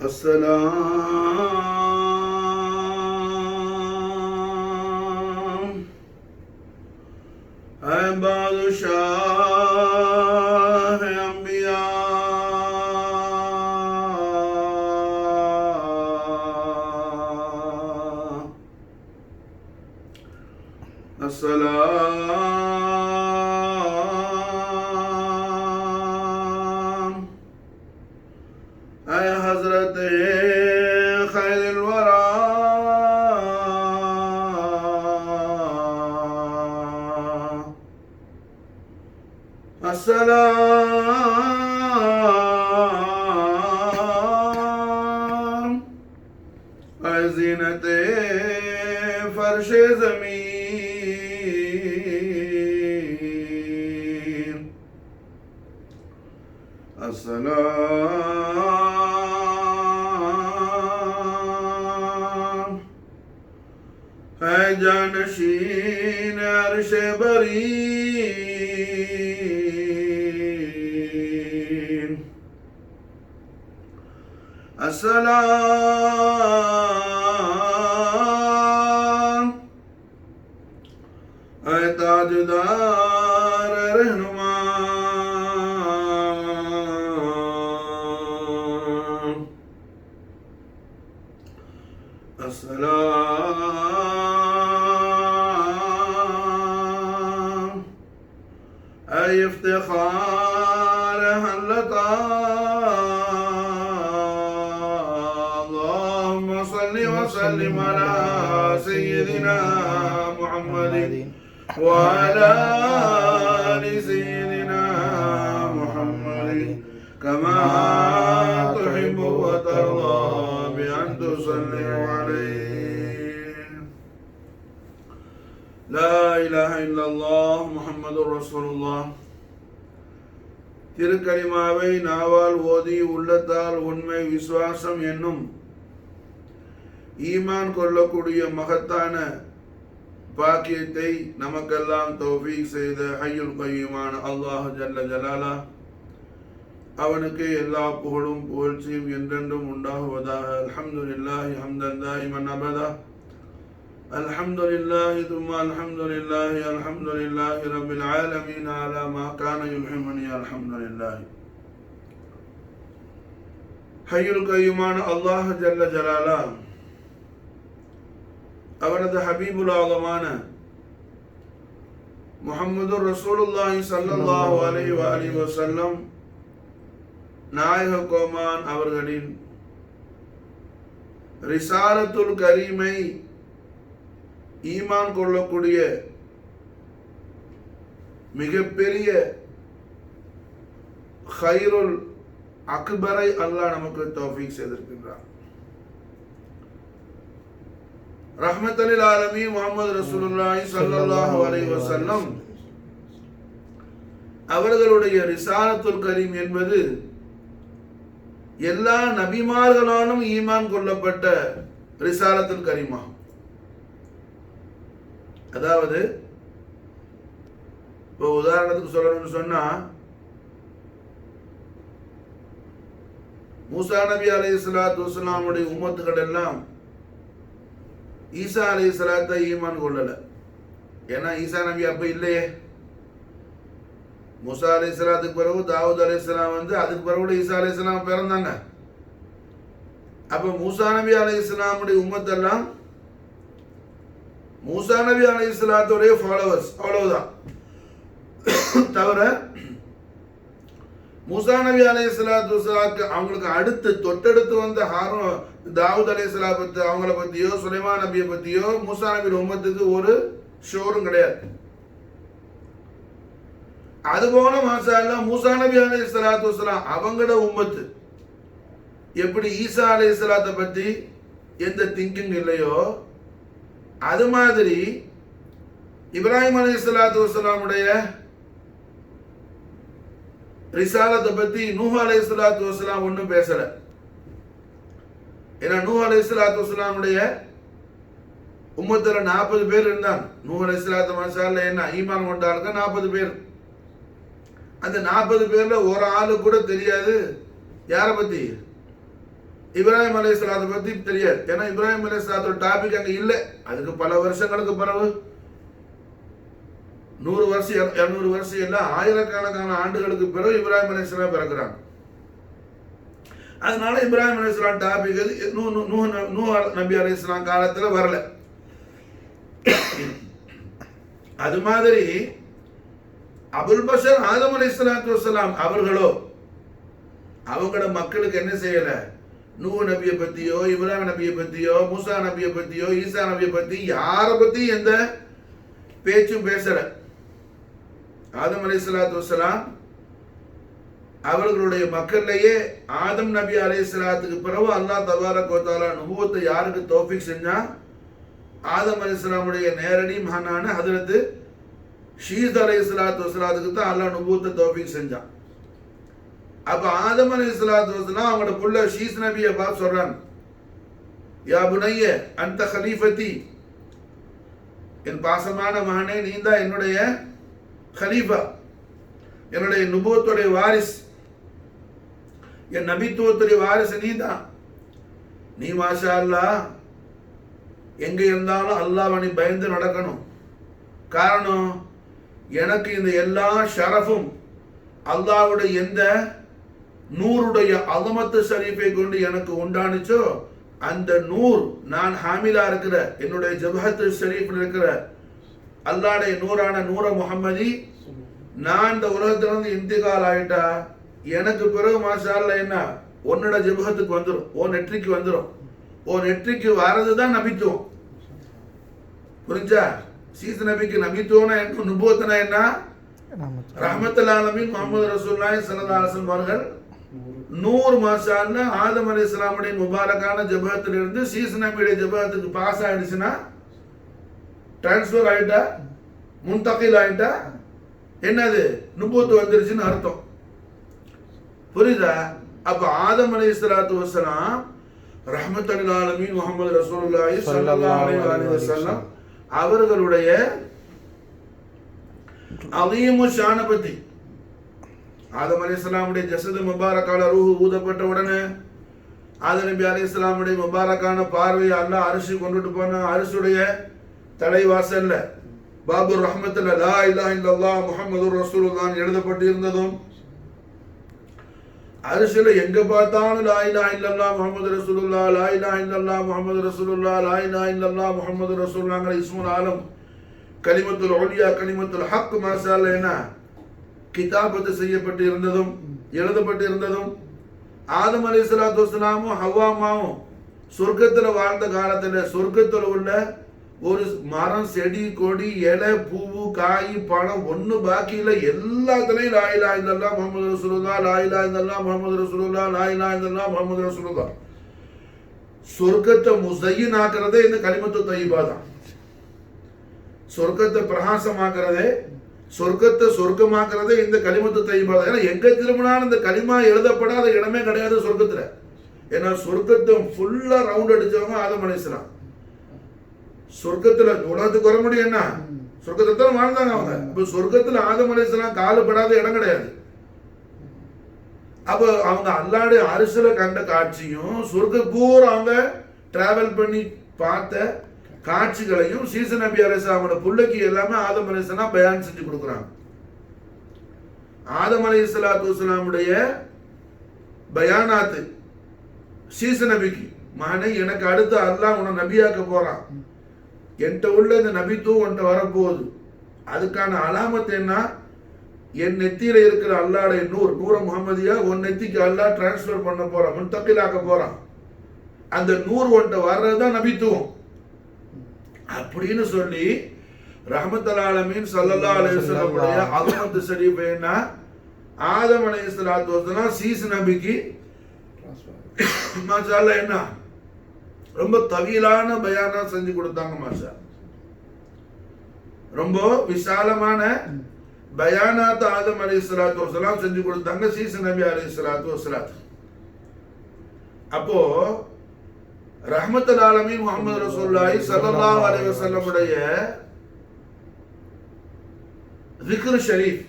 अस्सलाम ऐ बादशाह अंबिया अस्सलाम ऐ हजरत खैरुल वरा अस्सलाम ऐ ज़ीनत फर्श ज़मीन अस्सलाम ऐ जानशीन अर्श बरी अस्सलाम ऐ ताजदार रहनुमा अस्सलाम ऐ इफ्तिखार हल्लता वसल्लिम अला सय्यिदिना मुहम्मदिन व अला आलि सय्यिदिना मुहम्मदिन कमा तुहिब्बु व तर्दा बि अन तुसल्लि अलैहि லா இலாஹ இல்லல்லாஹ் முஹம்மதுர் ரசூலுல்லாஹ். திருக்கலிமாவை நாவால் ஓதி உள்ளத்தால் உண்மை விசுவாசம் என்னும் ஈமான் கொள்ளக்கூடிய மகத்தான பாக்கியத்தை நமக்கெல்லாம் தௌஃபீக் செய்த ஹய்யுல் கய்யூமான அல்லாஹ் ஜல்ல ஜலாலா, அவனுக்கு எல்லா புகழும் புகழ்ச்சியும் என்றென்றும் உண்டாகுவதாக. அல்ஹம்துலில்லாஹி ஹம்தன் தாயிமன் அபதா, அல்ஹம்துலில்லாஹி தும்மா அல்ஹம்துலில்லாஹி அல்ஹம்துலில்லாஹி ரப்பில் ஆலமீன் அலா மா கான யுஹிம்முனி அல்ஹம்துலில்லாஹி. ஹய்யுல் கய்யூமான அல்லாஹ் ஜல்ல ஜலாலா அவரது ஹபீபுல் ஆலமான முஹம்மதுர் ரசூலுல்லாஹி ஸல்லல்லாஹு அலைஹி வஆலிஹி வஸல்லம் நாயக கோமான் அவர்களின் ரிசாலத்துல் கரீமை ஈமான் கொள்ளக்கூடிய மிகப்பெரிய ஹைருல் அக்பரை அல்லாஹ் நமக்கு தௌஃபீக் செய்திருக்கின்றார். ரஹ்மத்துல் ஆலமீன் முஹம்மது ரசூலுல்லாஹி ஸல்லல்லாஹு அலைஹி வஸல்லம் அவர்களுடைய ரிசாலத்துல் கரீம் என்பது எல்லா நபிமார்களாலும் ஈமான் கொள்ளப்பட்ட ரிசாலத்துல் கரீம் ஆகும். அதாவது இப்போ உதாரணத்துக்கு சொல்லணும்னு சொன்னா, மூசா நபி அலைஹிஸ்ஸலாத்து வஸ்ஸலாமுடைய உம்மத்துகள் எல்லாம் ஈசா அலைஹிஸ்ஸலாத்தை ஈமான் கொள்ளல. ஏன்னா ஈசா நபி அப்ப இல்லையே. மூசா அலைஹிஸ்ஸலாத்துக்கு பிறகு தாவூத் அலைஹிஸ்ஸலாம் வந்து, அதுக்கு பிறகு ஈசா அலைஹிஸ்ஸலாம் பிறந்தாங்க. அப்ப மூசா நபி அலைஹிஸ்ஸலாமுடைய உம்மத்தெல்லாம் மூசா நபி அலைஹிஸ்ஸலாத்துடைய ஃபாலோவர்ஸ், அவ்வளவுதான். தவிர மூசா நபி அலைஹிஸ்ஸலாத்து வஸ்ஸலாமுக்கு அவங்களுக்கு அடுத்து தொட்டெடுத்து வந்த தாவூத் அலைஹிஸ்ஸலாம் பத்தி, அவங்கள பத்தியோ சுலைமான் நபியை பத்தியோ மூசா நபி உம்மத்துக்கு ஒரு ஷோரும் கிடையாது. அதுபோல மாஷா அல்லாஹ் மூசா நபி அலைஹிஸ்ஸலாத்து வஸ்ஸலாம் அவங்களோட உம்மத்து எப்படி ஈசா அலைஹிஸ்ஸலாத்தை பத்தி எந்த திங்கிங் இல்லையோ, அது மாதிரி இப்ராஹிம் அலைஹிஸ்ஸலாத்து வஸ்ஸலாமுடைய ரிசாலத்தை பத்தி நூஹ் அலைஹிஸ்ஸலாத்து வஸ்ஸலாம் ஒன்றும் பேசல. ஏன்னா நூஹ் அலைஹிஸ்ஸலாத்து வஸ்ஸலாமுடைய உம்மத்துல 40 பேர் இருந்தாங்க. நூஹ் அலைஹிஸ்ஸலாத்து மாஷா அல்லாஹ் என்ன ஈமான் கொண்டாங்க 40 பேர். அந்த 40 பேர்ல ஒரு ஆளு கூட தெரியாது யாரை பத்தி, இப்ராஹிம் அலைஹிஸ்ஸலாத்தை பத்தி தெரியாது. ஏன்னா இப்ராஹிம் அலைஹிஸ்ஸலாத்தோட டாபிக் அங்க இல்லை. அதுக்கு பல வருஷங்களுக்கு பிறகு 100 வருஷம் 200 வருஷம் இல்லை, ஆயிரக்கணக்கான ஆண்டுகளுக்கு பிறகு இப்ராஹிம் அலைஹிஸ்ஸலாம் பிறக்கிறாங்க. அதனால இப்ராஹிம் அலைஹிஸ்ஸலாம் டாபிக் நூஹ் நபி அலைஹிஸ்ஸலாம் காலத்துல வரல. அது மாதிரி அபுல் பஷர் ஆதம் அலைஹிஸ்ஸலாத்து வஸ்ஸலாம் அவர்களோ அவங்களோட மக்களுக்கு என்ன செய்யல, நூஹ் நபியை பத்தியோ இப்ராஹிம் நபியை பத்தியோ மூசா நபியை பத்தியோ ஈசா நபியை பத்தி யாரை பத்தி எந்த பேச்சும் பேசல. ஆதம் அலைஹிஸ்ஸலாத்து வஸ்ஸலாம் அவர்களுடைய மக்கள்லயே ஆதம் நபி அலைஹிஸ்ஸலாத்துக்கு பிறகு அல்லாஹ் தபாரக வ தஆலா நுபுவத்தை யாருக்கு தௌஃபீக் செஞ்சா, ஆதம் அலைஹிஸ்ஸலாமுடைய நேரடி மகனான ஹஜ்ரத் ஷீஸ் அலைஹிஸ்ஸலாத்து வஸ்ஸலாத்துக்கு தான் அல்லாஹ் நுபுவத்தை தௌஃபீக் செஞ்சான். அப்ப ஆதம் அலைஹிஸ்ஸலாத்து வஸ்ஸலாம் அவங்களோட புள்ள ஷீஸ் நபியை பார்த்து சொல்றாங்க, யா புனைய அன்த கலீஃபதி, என் பாசமான மகனே நீ தான் என்னுடைய கலீஃபா, என்னுடைய நுபுவத்துடைய வாரிஸ், என் நபித்துவத்துடைய வாரிசு நீ தான். நீ மாஷா அல்லாஹ் எங்க இருந்தாலும் அல்லாஹ்வை நீ பயந்து நடக்கணும். காரணம், எனக்கு இந்த எல்லா ஷரஃபும் அல்லாஹ்வுடைய எந்த நூறுடைய அலமத்து ஷரீஃபை கொண்டு எனக்கு உண்டானுச்சோ அந்த நூர் நான் ஹாமிலா இருக்கிற என்னுடைய ஜபஹத்து ஷரீஃபில் இருக்கிற அல்லாஹ்வுடைய நூறான நூற முஹம்மதி நான் இந்த உலகத்திலிருந்து இன்திகால் ஆயிட்டா எனக்கு பிறகு மாஷா அல்லாஹ் என்ன உன்னோட ஜபஹத்துக்கு வந்துடும், ஓ நெற்றிக்கு வந்துடும். ஓ நெற்றிக்கு வரதுதான் நபித்துவம். புரிஞ்சா? சீஸ் நபிக்கு நபித்துவம்னா என்ன, நுபுவத்துனா என்ன, ரஹ்மத்துல் ஆலமீன் முஹம்மது ரசூலுல்லாஹி ஸல்லல்லாஹு அலைஹி வஸல்லம் அவர்கள் நூறு மாஷா அல்லாஹ் ஆதம் அலைஹிஸ்ஸலாமுடைய முபாரக்கான ஜபஹத்துல இருந்து சீஸ் நபியுடைய ஜபஹத்துக்கு பாஸ் ஆயிடுச்சுன்னா, டிரான்ஸ்ஃபர் ஆயிட்டா, முன்தகில் ஆயிட்டா, என்னது நுபுவத்து வந்துருச்சுன்னு அர்த்தம். புரியுதா? அப்ப ஆதம் அலைஹிஸ்ஸலாத்து வஸ்ஸலாம் ரஹ்மத்துல் ஆலமீன் முஹம்மது ரசூலுல்லாஹி ஸல்லல்லாஹு அலைஹி வஸல்லம் அவர்களுடைய அலீமு ஷான பத்தி, ஆதம் அலைஹிஸ்ஸலாமுடைய ஜஸது முபாரக்கான ரூஹ் ஊதப்பட்ட உடனே ஆதம் நபி அலைஹிஸ்ஸலாமுடைய முபாரக்கான பார்வையை அல்லாஹ் அரிசி கொண்டுட்டு போன அரிசுடைய தலைவாசல்ல பாபு ரஹ்மத்துல லா இலாஹ இல்லல்லாஹ் முஹம்மதுர் ரசூலுல்லாஹ் எழுதப்பட்டு இருந்ததும், அரிசில எங்க பார்த்தாலும் லா இலாஹ இல்லல்லாஹ் முஹம்மது ரசூலுல்லாஹ், லா இலாஹ இல்லல்லாஹ் முஹம்மது ரசூலுல்லாஹ், லா இலாஹ இல்லல்லாஹ் முஹம்மது ரசூலுல்லாஹ்ங்கற இஸ்முல் ஆலம் கலிமத்துல் உலியா கலிமத்துல் ஹக் மாஷா அல்லாஹ் என்ன கிதாபத்து செய்யப்பட்டு இருந்ததும் எழுதப்பட்டு இருந்ததும், ஆதம் அலைஹிஸ்ஸலாத்து வஸ்ஸலாமும் ஹவ்வாமாவும் சொர்க்கத்துல வாழ்ந்த காலத்துல சொர்க்கத்துல உள்ள ஒரு மரம் செடி கொடி இலை பூவு காய் பழம் ஒண்ணு பாக்கி இல்லை, எல்லாத்துலயும் லா இலாஹ இல்லல்லாஹ் முஹம்மது ரசூலுல்லாஹ், லா இலாஹ இல்லல்லாஹ் முஹம்மது ரசூலுல்லாஹ், லா இலாஹ இல்லல்லாஹ் முஹம்மது ரசூலுல்லாஹ். சொர்க்கத்தை முஸய்யின் ஆக்குறதே இந்த கலிமத்து தய்யிபா தான். சொர்க்கத்தை பிரகாசமாக்குறதே, சொர்க்கத்தை சொர்க்கமாக்குறதே இந்த கலிமத்து தய்யிபா தான். ஏன்னா எங்க திரும்பினாலும் இந்த கலிமா எழுதப்படாத இடமே கிடையாது சொர்க்கத்துல. ஏன்னா சொர்க்கத்தை ஃபுல்லா ரவுண்ட் அடிச்சவங்க ஆதம் அலைஹிஸ்ஸலாம். சொர்க்கத்துல உலகத்துக்கு வர முடியும் என்ன, சொர்க்கத்தை தான் வாழ்ந்தாங்க அவங்க. இப்ப சொர்க்கத்துல ஆதம் அலைஹிஸ்ஸலாம் காலுப்படாத இடம் கிடையாது. அப்ப அவங்க அல்லாஹ்வுடைய அரிசில கண்ட காட்சியும் சொர்க்க பூரா அவங்க டிராவல் பண்ணி பார்த்த காட்சிகளையும் சீஸ் நபி அலைஹிஸ்ஸலாமோட புள்ளைக்கு எல்லாமே ஆதம் அலைஹிஸ்ஸலாம் பயான் செஞ்சு கொடுக்குறாங்க. ஆதம் அலைஹிஸ்ஸலாத்து வஸ்ஸலாமுடைய பயானாத்து சீஸ் நபிக்கு, மகனே எனக்கு அடுத்து அல்லாஹ் உன்னை நபியாக்க போறான், என்கிட்ட உள்ள இந்த நபித்துவம் உன்கிட்ட வரப்போகுது, அதுக்கான அலாமத்து என்ன, என் நெத்தியில இருக்கிற அல்லாஹ்வுடைய நூர் நூற முஹம்மதியா உன் நெத்திக்கு அல்லாஹ் டிரான்ஸ்ஃபர் பண்ண போறான், முன்தகிலாக்க போறான். அந்த நூர் உன்கிட்ட வர்றதுதான் நபித்துவம் அப்படின்னு சொல்லி ரஹ்மத்துல் ஆலமீன் ஸல்லல்லாஹு அலைஹி வஸல்லம் உடைய அலமத்து ஷரீஃப் என்ன, ஆதம் அலைஹிஸ்ஸலாத்து வஸ்ஸலாம் சீஸ் நபிக்கு மாஷா அல்லாஹ் என்ன ரொம்ப தவீலான பயானா செஞ்சு கொடுத்தாங்க. மாஷா ரொம்ப விசாலமான பயானாத் ஆதம் அலைஹிஸ்ஸலாத்து வஸ்ஸலாம் செஞ்சு கொடுத்தாங்க சீஸ் நபி அலைஹிஸ்ஸலாத்து வஸ்ஸலாம். அப்போ ரஹ்மத்துல் ஆலமீன் முஹம்மது ரசூலுல்லாஹி ஸல்லல்லாஹு அலைஹி வஸல்லம் உடைய ذிக்ர் ஷரீஃப்,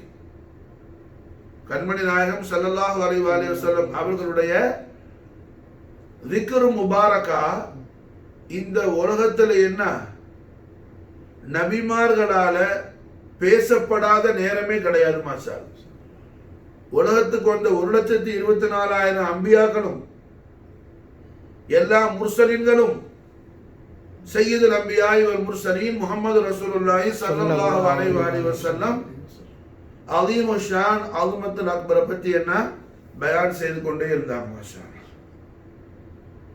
கண்மணி நாயகம் ஸல்லல்லாஹு அலைஹி வஸல்லம் அவர்களுடைய திக்ரு முபாரக்கா இந்த உலகத்துல என்ன நபிமார்களால பேசப்படாத நேரமே கிடையாது மாஷா. உலகத்துக்கு வந்த 1,24,000 அம்பியாக்களும் எல்லா முர்சலீன்களும் சையதுல் அம்பியாய் வல் முர்சலீன் முஹம்மது ரசூலுல்லாஹி ஸல்லல்லாஹு அலைஹி வஸல்லம் அலீமு ஷான் அல்மத்துல் அக்பரை பத்தி என்ன பயான் செய்து கொண்டே இருந்தாங்க மாஷா.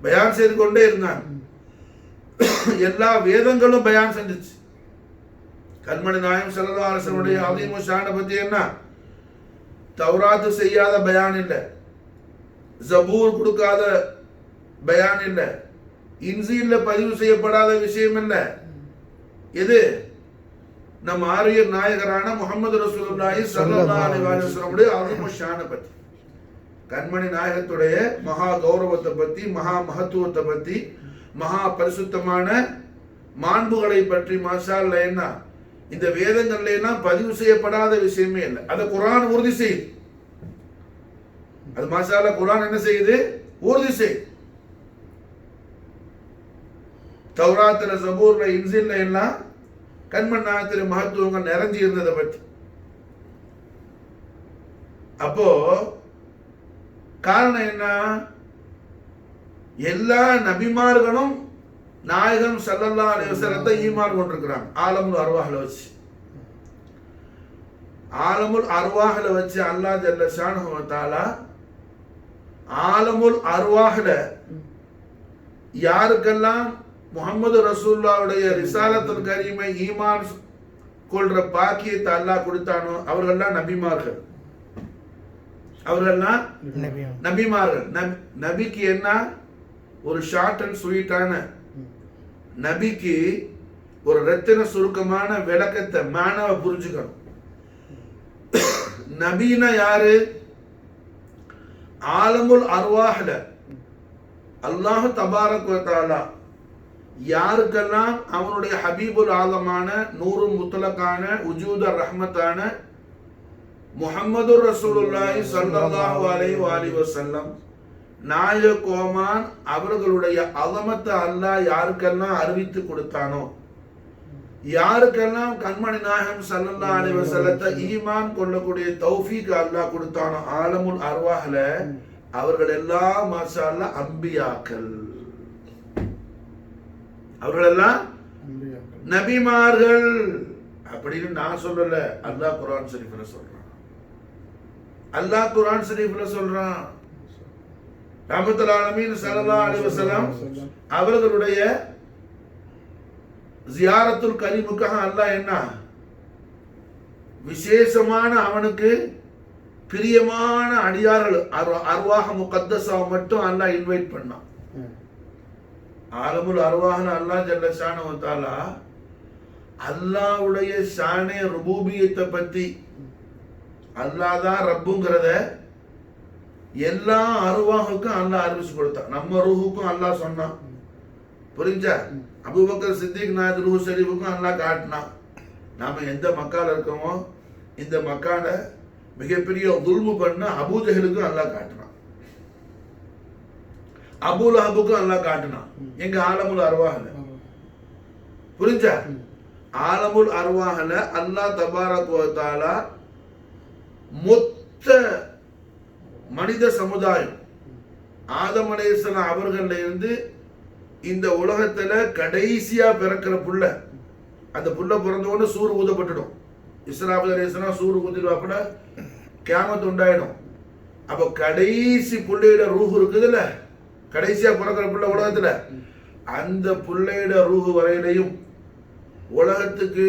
பயான் செய்து கொண்டே இருந்தாங்க. எல்லா வேதங்களும் பயான் செஞ்சுச்சு. கண்மணி நாயகம் ஸல்லல்லாஹு அலைஹி வஸல்லம் அலீமு ஷானை பத்தி என்ன தௌராத்து செய்யாத பயான் இல்லை, ஜபூர் கொடுக்காத பயான் இல்லை, இன்ஜீல்ல பதிவு செய்யப்படாத விஷயம் இல்லை. எது? நம் ஆரியர் நாயகரான முஹம்மது ரசூலுல்லாஹி ஸல்லல்லாஹு அலைஹி வஸல்லம் அலீமு ஷானை பத்தி, கண்மணி நாயகத்துடைய மகா கௌரவத்தை பத்தி, மகா மகத்துவத்தை பத்தி, மகா பரிசுத்தமான மாண்புகளை பற்றி மாஷா அல்லாஹ் என்ன இந்த வேதங்கள்ல எல்லாம் பதிவு செய்யப்படாத விஷயமே இல்லை. அதை குர்ஆன் உறுதி செய்யுது. அது மாஷா அல்லாஹ் குர்ஆன் என்ன செய்யுது? உறுதி செய்யுது. தௌராத்துல, ஜபூர்ல, இன்ஜீல்ல எல்லாம் கண்மணி நாயகத்துடைய மகத்துவங்கள் நிறைஞ்சி இருந்ததை பற்றி. அப்போ காரணம் என்ன? எல்லா நபிமார்களும் நாயகம் ஸல்லல்லாஹு அலைஹி வஸல்லத்தை ஈமான் கொண்டிருக்கிறாங்க. ஆலமுல் அர்வாஹ்ல வச்சு, ஆலமுல் அர்வாஹ்ல வச்சு அல்லாஹ் ஜல்ல ஷானஹு வ தஆலா ஆலமுல் அர்வாஹ்ல யாருக்கெல்லாம் முஹம்மது ரசூலுல்லாஹ்வுடைய ரிசாலத்துல் கரீமை ஈமான் கொள்ற பாக்கியத்தை அல்லாஹ் கொடுத்தானோ அவர்கள்லாம் நபிமார்கள். அவர்கள்லாம் நபிமார்கள். நபிக்கு என்ன ஒரு ஷார்ட் அண்ட் ஸ்வீட்டான, நபிக்கு ஒரு ரத்தின சுருக்கமான விளக்கத்தை மானவ புரிஞ்சுக்கணும். நபினா யாரு? ஆலமுல் அர்வாஹ்ல அல்லாஹ் தபாரக் வ தஆலா யாருக்கெல்லாம் அவனுடைய ஹபீபுல் ஆலமான நூறு முத்தலக்கான உஜூத ரஹ்மத்தான முஹம்மது ரசூலுல்லாஹி ஸல்லல்லாஹு அலைஹி வஸல்லம் நாயக கோமான் அவர்களுடைய அலமத்தை அல்லாஹ் யாருக்கெல்லாம் அறிவித்து கொடுத்தானோ, யாருக்கெல்லாம் கண்மணி நாயகம் ஸல்லல்லாஹு அலைஹி வஸல்லத்தை ஈமான் கொள்ளக்கூடிய தௌஃபீக் அல்லாஹ் கொடுத்தானோ ஆலமுல் அர்வாஹ்ல அவர்கள் எல்லாம் மாஷா அல்லாஹ் அம்பியாக்கள். அவர்கள் எல்லாம் நபிமார்கள் அப்படின்னு நான் சொல்லல, அல்லாஹ் குர்ஆன் ஷரீஃப்ல சொல்றான். அல்லாஹ் குர்ஆன் ஷரீஃப்ல சொல்றான். ரஹ்மத்துல் ஆலமீன் ஸல்லல்லாஹு அலைஹி வஸல்லம் அவர்களுடைய ஜியாரத்துல் கரீமுக்காக அல்லாஹ் என்ன விசேஷமான அவனுக்கு பிரியமான அடியார்கள் அர்வாஹ முகத்தஸாவை மட்டும் அல்லாஹ் இன்வைட் பண்ணான். ஆலமுல் அர்வாஹ்ல அல்லாஹ் ஜல்ல ஷானஹு வ தஆலா அல்லாஹ்வுடைய ஷானே ருபூபியத்தை பத்தி, அல்லாஹ் தான் ரப்புங்கிறத எல்லா அருவாஹுக்கும் அல்லாஹ் அறிவிச்சு கொடுத்தான். நம்ம ரூஹுக்கும் அல்லாஹ் சொன்னான். புரிஞ்சா? அபூபக்கர் சித்திக் நாயத் ரூஹ் ஷரீஃபுக்கும் அல்லாஹ் காட்டினான். நாம எந்த மக்கால இருக்கோமோ இந்த மக்கால மிகப்பெரிய துல்மு பண்ண அபூஜஹலுக்கும் அல்லாஹ் காட்டினான். அபூலஹபுக்கும் அல்லாஹ் காட்டினான். எங்க ஆலமுல் அர்வாஹ்ல. புரிஞ்சா? ஆலமுல் அர்வாஹ்ல அல்லாஹ் தபாரக் வ தஆலா மொத்த மனித சமுதாயம் ஆதம் அலைஹிஸ்ஸலாம் அவர்கள்ல இருந்து இந்த உலகத்துல கடைசியா பிறக்கிற புள்ள, அந்த புள்ள பிறந்தவொன்னு சூறு ஊதப்பட்டுடும். இஸ்ராஃபில் அலைஹிஸ்ஸலாம் சூறு ஊதிடுவாப்புல, கியாமத் உண்டாயிடும். அப்போ கடைசி புள்ளையோட ரூஹ் இருக்குதுல்ல, கடைசியா பிறக்கிற புள்ள உலகத்துல, அந்த புள்ளையோட ரூஹ் வரையிலையும் உலகத்துக்கு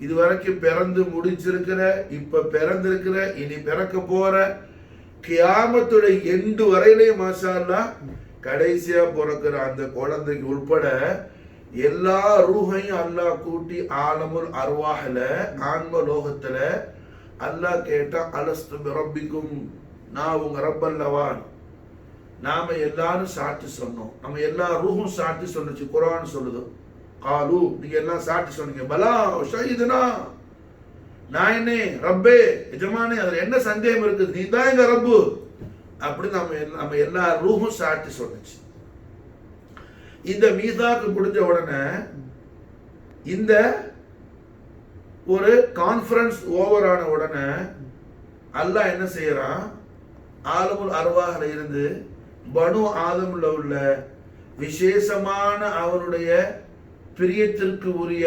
இதுவரைக்கும் பிறந்து முடிச்சிருக்கிற, இப்ப பிறந்திருக்கிற, இனி பிறக்க போற கியாமத்துடைய எண்டு வரையிலையும் மாஷா அல்லாஹ் கடைசியா பிறக்கிற அந்த குழந்தைக்கு உட்பட எல்லா ரூஹையும் அல்லாஹ் கூட்டி ஆலமுல் அர்வாஹ்ல ஆன்ம லோகத்துல அல்லாஹ் கேட்டா அலஸ்து பிரப்பிக்கும், நான் உங்க ரப்பல்லவா. நாம எல்லாரும் சாட்சி சொன்னோம். நம்ம எல்லா ரூஹும் சாட்சி சொன்னுச்சு. குர்ஆன் சொல்லுது, காலு நீங்க எல்லாம் சாட்சி சொன்னீங்க. பலா ஷஹீதுனா, நாயனே ரப்பே எஜமானே, அதுல என்ன சந்தேகம் இருக்குது, நீ தான் எங்க ரப்பு அப்படி நம்ம எல்லா ரூஹும் சாட்சி சொன்னுச்சு. இந்த மீசாக்கு முடிஞ்ச உடனே இந்த ஒரு கான்ஃபரன்ஸ் ஓவர் ஆன உடனே அல்லாஹ் என்ன செய்யறான், ஆலமுல் அர்வாஹ்ல இருந்து பனு ஆதம்ல உள்ள விசேஷமான அவனுடைய பிரியத்திற்கு உரிய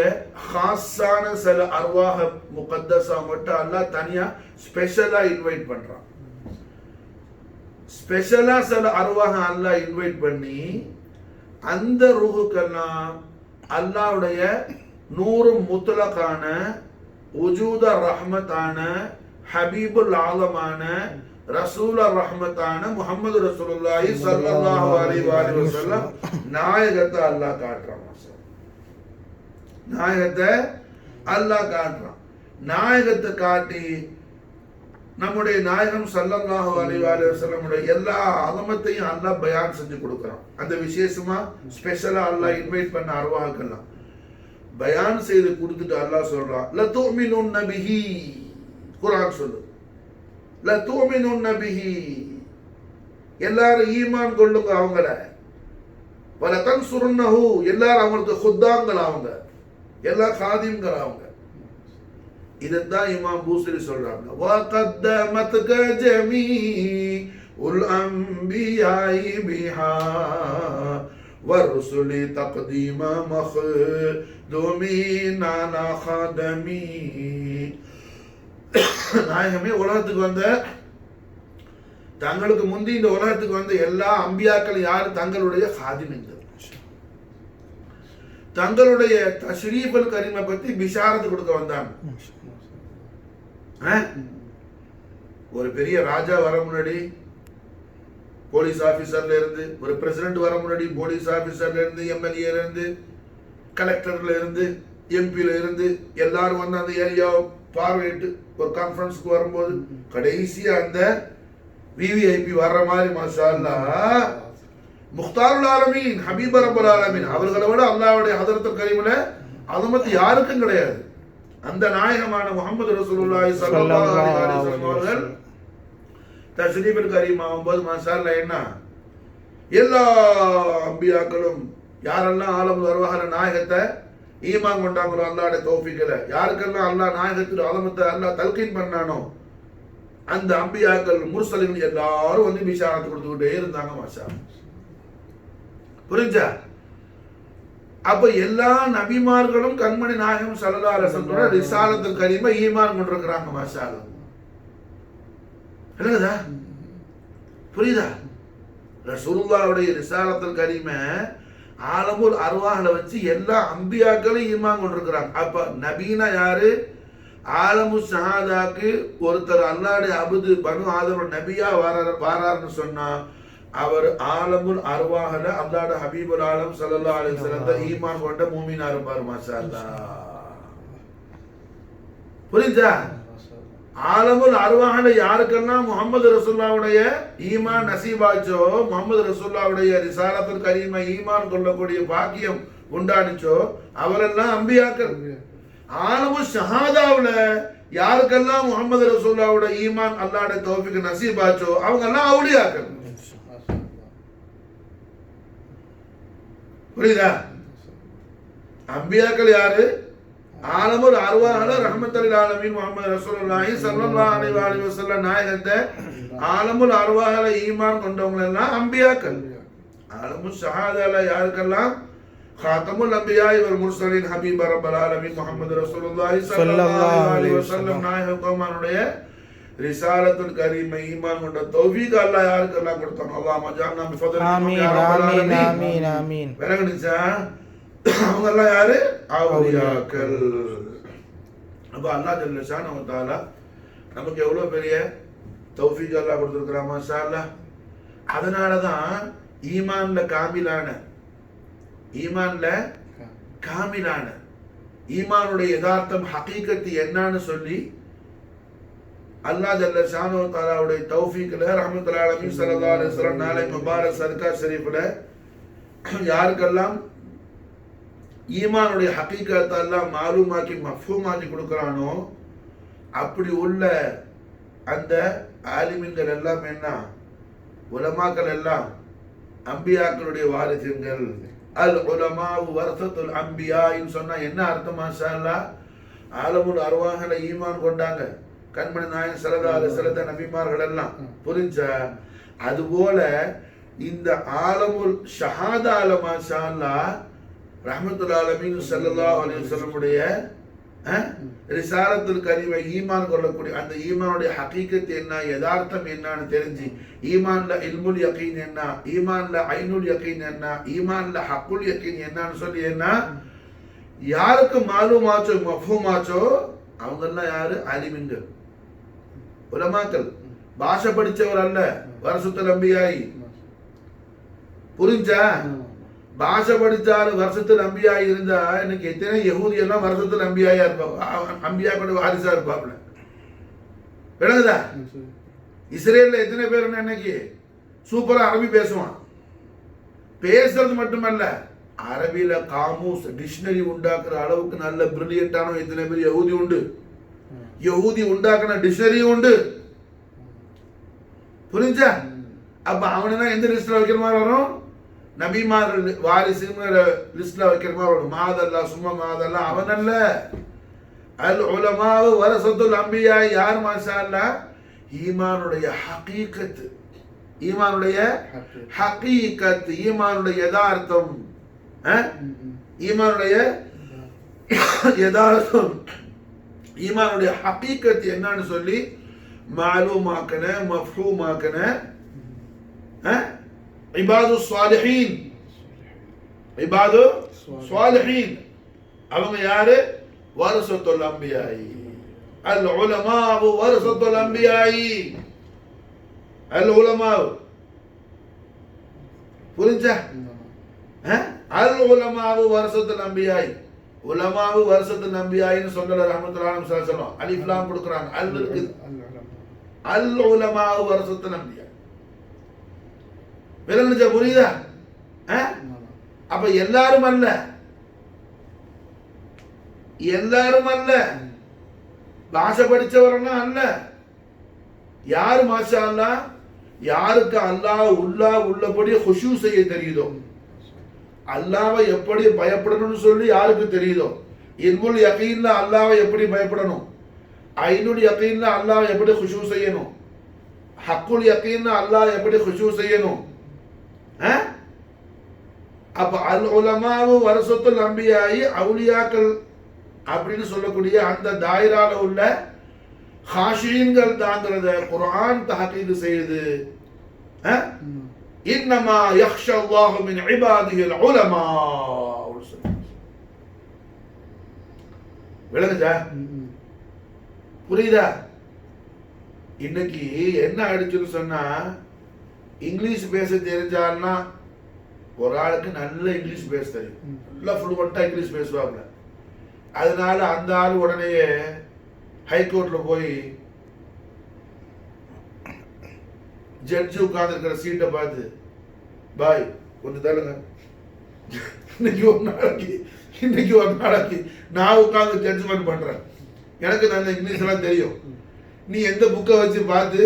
ஹாஸான சில அர்வாஹ முகத்தஸா மட்டும் அல்லாஹ் தனியா ஸ்பெஷலா இன்வைட் பண்றான். ஸ்பெஷலா சில அர்வாஹ அல்லாஹ் இன்வைட் பண்ணி அந்த ரூஹுக்கெல்லாம் அல்லாஹ்வுடைய நூறு முத்லகான உஜூத ரஹ்மத்தான ஹபீபுல் ஆலமான ரசூல ரஹ்மத்தான முஹம்மது ரசூலுல்லாஹி ஸல்லல்லாஹு அலைஹி வஸல்லம் நாயகத்தை அல்லாஹ் காட்டுறான். நாயகத்தை அல்லாஹ் காட்டுறான். நாயகத்தை காட்டி நம்முடைய நாயகம் ஸல்லல்லாஹு அலைஹி வஸல்லம் எல்லா அலமத்தையும் அல்லாஹ் பயான் செஞ்சு கொடுக்குறான். அந்த விசேஷமா ஸ்பெஷலா அல்லாஹ் இன்வைட் பண்ண அர்வாஹ்க்கெல்லாம் பயான் செய்து கொடுத்துட்டு அல்லாஹ் சொல்றான், லதுமினுன் பிஹி, குர்ஆன் சொல்லுது, லதுமினுன் பிஹி, எல்லாரும் ஈமான் கொள்ளுங்க அவங்கள, வலதன்சுருன்னஹு, எல்லாரும் அவங்களுக்கு குத்தாங்கள், அவங்க எல்லா காதிம்கள் அவங்க. இதுதான் இமாம் பூசரி சொல்றாங்க, வகத்தமத்க ஜமீஉல் அன்பியாஇ பிஹா والرسل تقديم مخدومين على خدمي. நாயகமே உலகத்துக்கு வந்த, தங்களுக்கு முந்தி இந்த உலகத்துக்கு வந்த எல்லா அம்பியாக்கள் யாரு, தங்களுடைய காதிமிங்கள், தங்களுடைய தஷ்ரீஃபுல் கரீமை பத்தி பிஷாரத்து கொடுக்க வந்தாங்க. ஒரு பெரிய ராஜா வர முன்னாடி போலீஸ் ஆபீசர்ல இருந்து, ஒரு பிரசிடென்ட் வர முன்னாடி போலீஸ் ஆபீசர்ல இருந்து, எம்எல்ஏல இருந்து, கலெக்டர்ல இருந்து, எம்பில இருந்து எல்லாரும் வந்து அந்த ஏரியாவை பார்வையிட்டு ஒரு கான்ஃபரன்ஸ்க்கு வரும்போது கடைசியா அந்த விவிஐபி வர்ற மாதிரி மாஷா அல்லாஹ் முக்தாருல் ஆலமீன் ஹபீப் ரப்பல் ஆலமீன் அவர்களை விட அல்லாஹ்வுடைய ஹதரத்துல் கரீம்ல அஸமத் யாருக்கும் கிடையாது. அந்த நாயகமான முஹம்மது ரசூலுல்லாஹி ஸல்லல்லாஹு அலைஹி வஸல்லம் அவர்கள் தஷ்ரீஃபுல் கரீம் ஆகும்போது மாஷா அல்லாஹ் என்ன, எல்லா அம்பியாக்களும் யாரெல்லாம் ஆலமுல் அர்வாஹ்ல நாயகத்தை ஈமான் கொண்டாங்களோ அல்லாஹ்வுடைய தௌஃபீக்ல, யாருக்கெல்லாம் அல்லாஹ் நாயகத்துடைய அலமத்தை அல்லாஹ் தல்கீன் பண்ணானோ அந்த அம்பியாக்கள் முர்சலின் எல்லாரும் வந்து பிஷாரத்து கொடுத்துக்கிட்டே இருந்தாங்க மாஷா. புரிஞ்சா? அப்ப எல்லா நபிமார்களும் கண்மணி நாயகம் ஸல்லல்லாஹு அலைஹி வஸல்லம் ரிசாலத்துல் கரீமை ஈமான் கொண்டிருக்கிறாங்க மாஷா அல்லாஹ். என்னதா புரியுதா? ரசூலுல்லாஹ்வுடைய ரிசாலத்துல் கரீமை ஆலமுல் அர்வாஹ்ல வச்சு எல்லா அம்பியாக்களும் ஈமான் கொண்டிருக்கிறாங்க. அப்ப நபீனா யாரு? ஆலமு ஷஹாதாக்கு ஒருத்தர் அல்லாஹ்வுடைய அபுது பனு ஆதம் நபியா வாரார்னு சொன்னா அவர் ஆலமுல் அர்வாஹ்ல அல்லாஹ்வுடைய ஹபீபுல் ஆலம் ஸல்லல்லாஹு அலைஹி வஸல்லம் ஈமான் கொண்ட மூமினா இருப்பார் மாஷா அல்லாஹ். புரியுதா? ஆலமுல் அர்வாஹ்ல யாருக்கெல்லாம் முஹம்மது ரசூலுல்லாஹ்வுடைய ஈமான் நசீபாச்சோ, முஹம்மது ரசூலுல்லாஹ்வுடைய ரிசாலத்துல் கரீமை ஈமான் கொள்ளக்கூடிய பாக்கியம் உண்டானுச்சோ அவரெல்லாம் அம்பியாக்கள். ஆலமு ஷஹாதாவுல யாருக்கெல்லாம் முஹம்மது ரசூலுல்லாஹ்வுடைய ஈமான் அல்லாஹ்வுடைய தௌஃபீக் நசீபாச்சோ அவங்க எல்லாம் அவுலியாக்கள். புரியுதா? அம்பியாக்கள் யாரு? ஆலமுல் அர்வாஹ்ல ரஹ்மத்துல் ஆலமீன் முஹம்மது ரசூலுல்லாஹி ஸல்லல்லாஹு அலைஹி வஸல்லம் நாயகத்தை ஆலமுல் அர்வாஹ்ல ஈமான் கொண்டவங்க எல்லாம் அம்பியாக்கள். ஆலமுல் ஷஹாதால யாருக்கெல்லாம் खातमुल अंबिया वल मुरसलीन हबीब रब्बल आलमीन मुहम्मद रसूलुल्लाह सल्लल्लाहु अलैहि वसल्लम நாயகமானுடைய ரிசாலத்துல் கரீம் ஈமான் கொண்ட தௌஃபீக் அல்லாஹ் யாருக்கெல்லாம் கொடுத்தானோ அல்லாஹ் மஜானா பிஃதலிஹி ஆமீன் ஆமீன் ஆமீன் ஆமீன். விளங்குச்சா? அவங்க எல்லாம் யாரு? அவுலியாக்கள். அப்ப அல்லாஹ் ஜல்ல ஷானஹு வ தஆலா நமக்கு எவ்வளவு பெரிய தௌஃபீக் அல்லாஹ் கொடுத்திருக்கிறான் மாஷா அல்லாஹ். அதனால தான் ஈமான்ல காமிலான ஈமானுடைய யதார்த்தம் ஹகீகத்து என்னன்னு சொல்லி அல்லாஹ் ஜல்ல ஷானஹு வ தஆலாவுடைய தௌஃபீக்ல ரஹ்மத்துல் ஆலமீன் ஸல்லல்லாஹு அலைஹி வஸல்லம் நாளை முபாரக் சதகா ஷரீஃப்ல யாருக்கெல்லாம் ஈமானுடைய ஹகீகத்தை அல்லாஹ் மாலூமாக்கி மஃபூமாக்கி கொடுக்கறானோ அப்படி உள்ள அந்த ஆலிமீன்கள் எல்லாம் என்ன, உலமாக்கள் எல்லாம் அம்பியாக்களுடைய வாரிசுகள், அல் உலமாவு வரசத்துல் அம்பியான்னு சொன்னா என்ன அர்த்தம் மாஷா அல்லாஹ்? ஆலமுல் அர்வாஹ்ல ஈமான் கொண்டாங்க கண்மணி நாயகம் ஸல்லல்லாஹு அலைஹி வஸல்லம் நபிமார்கள் எல்லாம். புரிஞ்சா? அதுபோல இந்த ஆலமுல் ஷஹாதால மாஷா அல்லாஹ் ரஹ்மத்துல் ஆலமீன் ஸல்லல்லாஹு அலைஹி வஸல்லம் உடைய ரிசாலத்துல் கரீமை ஈமான் கொள்ளக்கூடிய அந்த ஈமானுடைய ஹகீகத் என்ன, யதார்த்தம் என்னன்னு தெரிஞ்சு, ஈமான்ல இல்முல் யகீன் என்ன, ஈமான்ல ஐனுல் யகீன் என்ன, ஈமான்ல ஹக்குல் யகீன் என்னன்னு சொல்லி என்ன யாருக்கு மாலூமாச்சோ மஃபூமாச்சோ அவங்கெல்லாம் யாரு? ஆலிமின்கள், உலமாக்கள். பாஷை படிச்சவர் அல்ல வரசத்துல் அம்பியாயி. புரிஞ்சா? பாஷை படித்தாரு வருஷத்தில் அம்பியாய் இருந்தா இன்னைக்கு எத்தனை யஹூதி எல்லாம் வருஷத்தில் அம்பியாயா இருப்பாங்க, அம்பியா கூட வாரிசா இருப்பாப்ல. விளங்குதா? இஸ்ரேல்ல எத்தனை பேர் இன்னைக்கு சூப்பரா அரபி பேசுவான். பேசுறது மட்டுமல்ல, அரபியில காமூஸ் டிக்ஷனரி உண்டாக்குற அளவுக்கு நல்ல பிரில்லியண்டான எத்தனை பேர் யஹூதி உண்டு. யஹூதி உண்டாக்குன டிக்ஷனரி உண்டு. புரிஞ்சா? அப்ப அவனா எந்த லிஸ்ட்ல வைக்கிற மாதிரி வரும்? நபிமார்கள் வாரிசுங்கிற லிஸ்ட்ல வைக்கிற மாதிரி வரும். மாதல்லா சும்மா மாதல்லா அவன் அல்ல. அல் உலமாவு வரசத்துல் அம்பியா யார் மாஷா அல்லாஹ்? ஈமானுடைய ஹகீகத், ஈமானுடைய ஹகீகத், ஈமானுடைய யதார்த்தம், ஈமானுடைய யதார்த்தம், ஈமானுடைய ஹகீகத் என்னன்னு சொல்லி மாலூமாக்கன மஃபூமாக்கன இபாது ஸாலிஹீன், இபாது ஸாலிஹீன் அவங்க யாரு? வரசத்துல் அம்பியாயி. அல் உலமாவு வரசத்துல் அம்பியாயி. அல் உலமாவு. புரிஞ்சா? அல் உலமாவு வரசத்துல் அம்பியாயி. உலமாவு வரசத்துல் அம்பியாயின்னு சொல்லல ரஹ்மத்துல்லாஹி அலைஹி வஸல்லம். அலிஃப் லாம் கொடுக்கறாங்க. அல் இருக்குது. அல் உலமாவு வரசத்துல் அம்பியா. விளங்குச்சா? புரியுதா? அப்ப எல்லாரும் அல்ல, எல்லாரும் அல்ல, பாஷை படிச்சவரெல்லாம் அல்ல. யாரு மாஷா அல்லாஹ்? யாருக்கு அல்லாஹ் உள்ளபடி குஷூ செய்ய தெரியுதோ, அல்லாஹ்வை எப்படி பயப்படணும்னு சொல்லி யாருக்கு தெரியுதோ, இல்முல் யகீன்ல அல்லாஹ்வை எப்படி பயப்படணும், ஐனுல் யகீன்ல அல்லாஹ் எப்படி குஷூ செய்யணும், ஹக்குல் யகீன்ல அல்லாஹ் எப்படி குஷூ செய்யணும். அப்ப அல் உலமாவு வரசத்துல் அம்பியாயி அவுலியாக்கள் அப்படின்னு சொல்லக்கூடிய அந்த தாயிரால உள்ள ஹாஷீன்கள் தாங்கிறத குர்ஆன் தஹகீக் செய்யுது. இன்னமா யக்ஷல்லாஹு மின் இபாதிஹில் உலமா. விளங்குதா? புரியுதா? இன்னைக்கு என்ன ஆயிடுச்சுன்னு சொன்னா, இங்கிலீஷ் பேச தெரிஞ்சால்னா ஒரு ஆளுக்கு நல்ல இங்கிலீஷ் பேச தெரியும், நல்லா ஃப்ளூவெண்டா இங்கிலீஷ் பேசுவாங்க. அதனால அந்த ஆள் உடனேயே ஹைகோர்ட்ல போய் ஜட்ஜி உட்கார்ந்து இருக்கிற சீட்டை பார்த்து, பாய் கொஞ்சம் தருங்க, இன்னைக்கு ஒரு நாளைக்கு நான் உட்கார்ந்து ஜட்ஜ்மெண்ட் பண்றேன், எனக்கு நல்ல இங்கிலீஷ் எல்லாம் தெரியும், நீ எந்த புக்கை வச்சு பார்த்து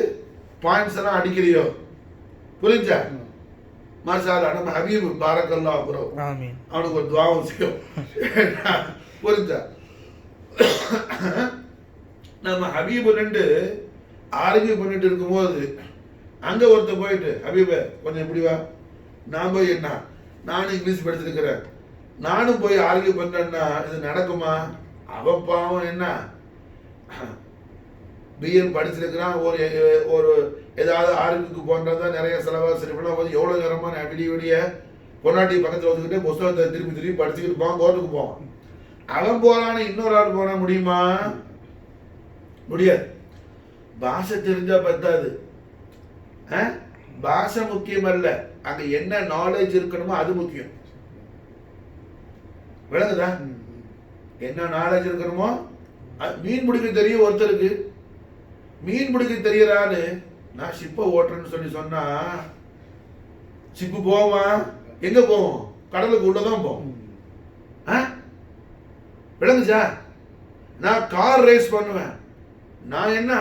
பாயிண்ட்ஸ் எல்லாம் அடிக்கிறியோ. புரிஞ்சா? மாஷா அல்லாஹ். நம்ம ஹபீப் பாரக்கல்லாஹு ப்ரோ, அவனுக்கு ஒரு துஆவும் செய்யும். புரிஞ்சா? நம்ம ஹபீப் ரெண்டு ஆர்கியூ பண்ணிட்டு இருக்கும்போது அங்க ஒருத்தர் போயிட்டு, ஹபீபே கொஞ்சம் எப்படி வா, நான் போய் என்ன, நானும் இங்கிலீஷ் படிச்சிருக்கிறேன், நானும் போய் ஆர்கியூ பண்றேன்னா இது நடக்குமா? அவன் பாவம் என்ன பிஎல் படிச்சிருக்கிறான், ஒரு ஏதாவது ஆர்கியூக்கு போன்றதா நிறைய செலவா சரி பண்ண போது எவ்வளவு நேரமா நான் விடிய பொன்னாட்டி பக்கத்தில் வச்சுக்கிட்டு புஸ்தகத்தை திருப்பி படிச்சுக்கிட்டு போவான், கோர்ட்டுக்கு போவான். அவன் போறான்னு இன்னொரு ஆள் போனா முடியுமா? முடியாது. பாஷை தெரிஞ்சா பத்தாது. பாஷை முக்கியம் அல்ல, அங்க என்ன நாலேஜ் இருக்கணுமோ அது முக்கியம். விளங்குதா? என்ன நாலேஜ் இருக்கணுமோ. மீன் பிடிக்க தெரியும் ஒருத்தருக்கு, மீன் பிடிக்க தெரியறாரு, நான் ஷிப்பை ஓட்டுறேன்னு சொல்லி சொன்னா ஷிப்பு போவான், எங்க போவோம்? கடலுக்கு உள்ளதான் போவோம். விளங்குச்சா? நான் கார் ரேஸ் பண்ணுவேன், நான் என்ன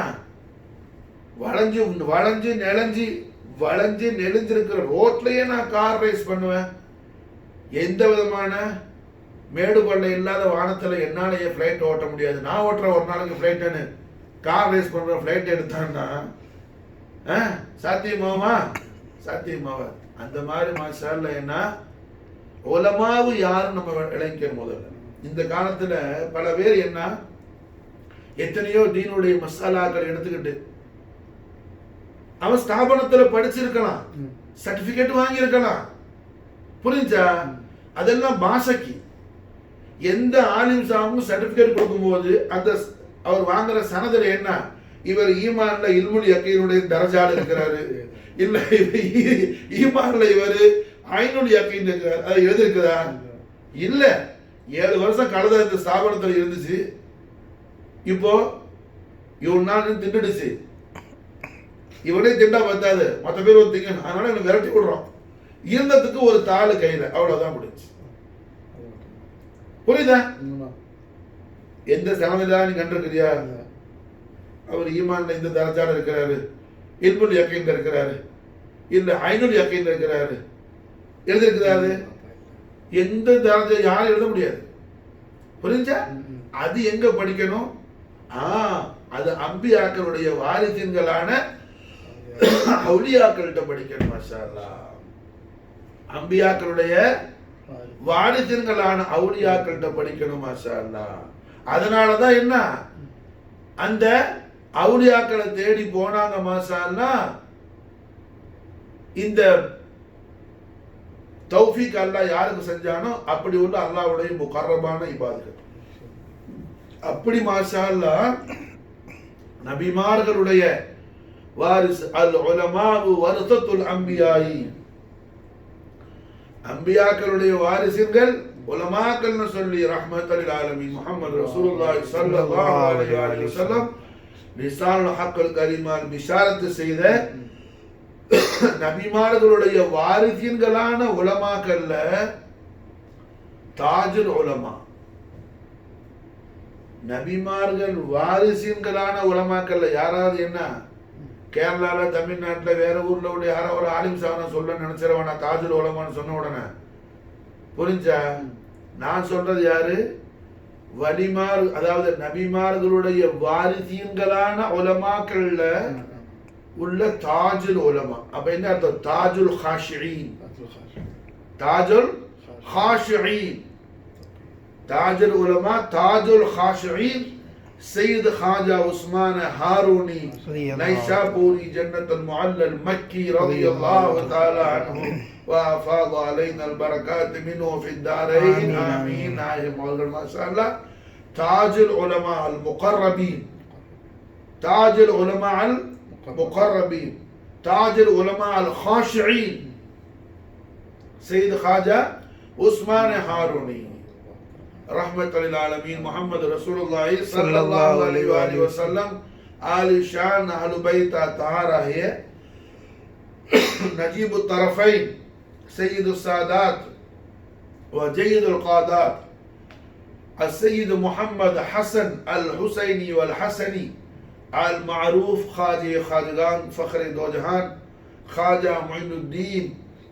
வளைஞ்சு நெளிஞ்சிருக்கிற ரோட்லயே நான் கார் ரேஸ் பண்ணுவேன். எந்த விதமான மேடு பள்ளம் இல்லாத வானத்துல என்னால என் ஃப்ளைட் ஓட்ட முடியாது. நான் ஓட்டுற ஒரு நாளைக்கு ஃப்ளைட்டுன்னு கார் ரேஸ் பண்ற ஃப்ளைட் எடுத்தான்னா சாத்தியமாவா? சாத்தியமாவா? அந்த மாதிரி மாஷால்ல என்ன உலமாவு யாரும் நம்ம விளங்கிக்கணும். முதல்ல இந்த காலத்துல பல பேர் என்ன எத்தனையோ தீனுடைய மசாலாக்கள் எடுத்துக்கிட்டு அவன் ஸ்தாபனத்துல படிச்சிருக்கலாம், சர்டிபிகேட் வாங்கி இருக்கலாம், புரிஞ்சா? அதெல்லாம் பாஷைக்கு. எந்த ஆலிம் சாமும் சர்டிபிகேட் கொடுக்கும்போது அந்த அவர் வாங்குற சனதுல என்ன, இவர் ஈமான்ல இல்முல் யக்கீனுடைய தரஜால இருக்கிறாரு, இல்ல ஈமான்ல இவரு ஐனுல் யக்கீன் இருக்கிறார், அது எழுதிருக்குதா? இல்ல. 7 வருஷம் கலந்த இந்த ஸ்தாபனத்துல இருந்துச்சு, இப்போ இவன் நாள் திண்டுடுச்சு, இவனே திண்டா பத்தாது, மற்ற பேர் வந்து திங்க, அதனால இவனை விரட்டி விடுறோம். இருந்ததுக்கு ஒரு தாள் கையில, அவ்வளவுதான் முடிச்சு. புரியுதா? எந்த சனதிலா நீ கண்டிருக்கிறியா? அவர் ஈமான்ல இந்த தரஜால இருக்கிறாரு, இல்முல் யக்கீன்ல இருக்கிறாரு, இல்ல ஐனுல் யக்கீன்ல இருக்கிறாரு, எழுதிருக்கிறாரு. எந்த தரஜா யாரும் எழுத முடியாது. புரிஞ்சா? அது எங்க படிக்கணும்? அது அம்பியாக்களுடைய வாரிசின்களான அவுலியாக்கள்கிட்ட படிக்கணும். மாஷா அல்லாஹ். அம்பியாக்களுடைய வாரிசின்களான அவுலியாக்கள்கிட்ட படிக்கணும். மாஷா அல்லாஹ். அதனாலதான் என்ன, அந்த அவுலியாக்களை தேடி போனாங்க. மாஷா அல்லாஹ். இந்த தௌஃபீக் அல்லாஹ் யாருக்கு செஞ்சானோ அப்படி உள்ள அல்லாஹ்வுடைய முகர்ரமான இபாதத். அப்படி மாஷா அல்லாஹ் நபிமார்களுடைய வாரிசு அல் உலமாவு வரசத்துல் அம்பியாயி, அம்பியாக்களுடைய வாரிசுகள் உலமாக்கள்னு சொல்லி ரஹ்மத்துல் ஆலமீன் முஹம்மது ரசூலுல்லாஹி ஸல்லல்லாஹு அலைஹி வஸல்லம் லிசானுல் ஹக்கல் கரீமால் பிஷாரத் செய்த நபிமார்களுடைய வாரிசுகளான உலமாக்கள்ல தாஜுல் உலமா, நபிமார்கள் வாரிசுகளான உலமாக்கள்ல யாராவது என்ன கேரளால தமிழ்நாட்டுல வேற ஊர்ல உள்ள யாரோ ஒரு ஆலிம் சாவன சொல்ல நினைச்சிருவானா தாஜுல் உலமான்னு சொன்ன உடனே? புரிஞ்சா? நான் சொல்றது யாரு? வலிமார், அதாவது நபிமார்களுடைய வாரிசுகளான உலமாக்கள்ல உள்ள தாஜுல் உலமா. அப்ப என்ன அர்த்தம்? தாஜுல் ஹாஷிஈன், தாஜுல் ஹாஷிஈன், தாஜுல் உலமா, தாஜுல் ஹாஷிஈன் سيد خواجہ عثمان هارونی نيسابوري جنة المعلى المكي رضي الله تعالى عنه وافاض علينا البركات منه في الدارين آمين. ما شاء الله. تاج العلماء المقربين، تاج العلماء المقربين، تاج العلماء الخاشعين سيد خواجہ عثمان هارونی رحمت للعالمین محمد رسول اللہ صلی اللہ علیہ وآلہ وسلم آل شان اہل بیت طہارہ ہے. نجیب الطرفین سید السادات وجید القادات السید محمد حسن الحسینی والحسنی المعروف خواجہ خواجگان فخر دو جہان خواجہ معین الدین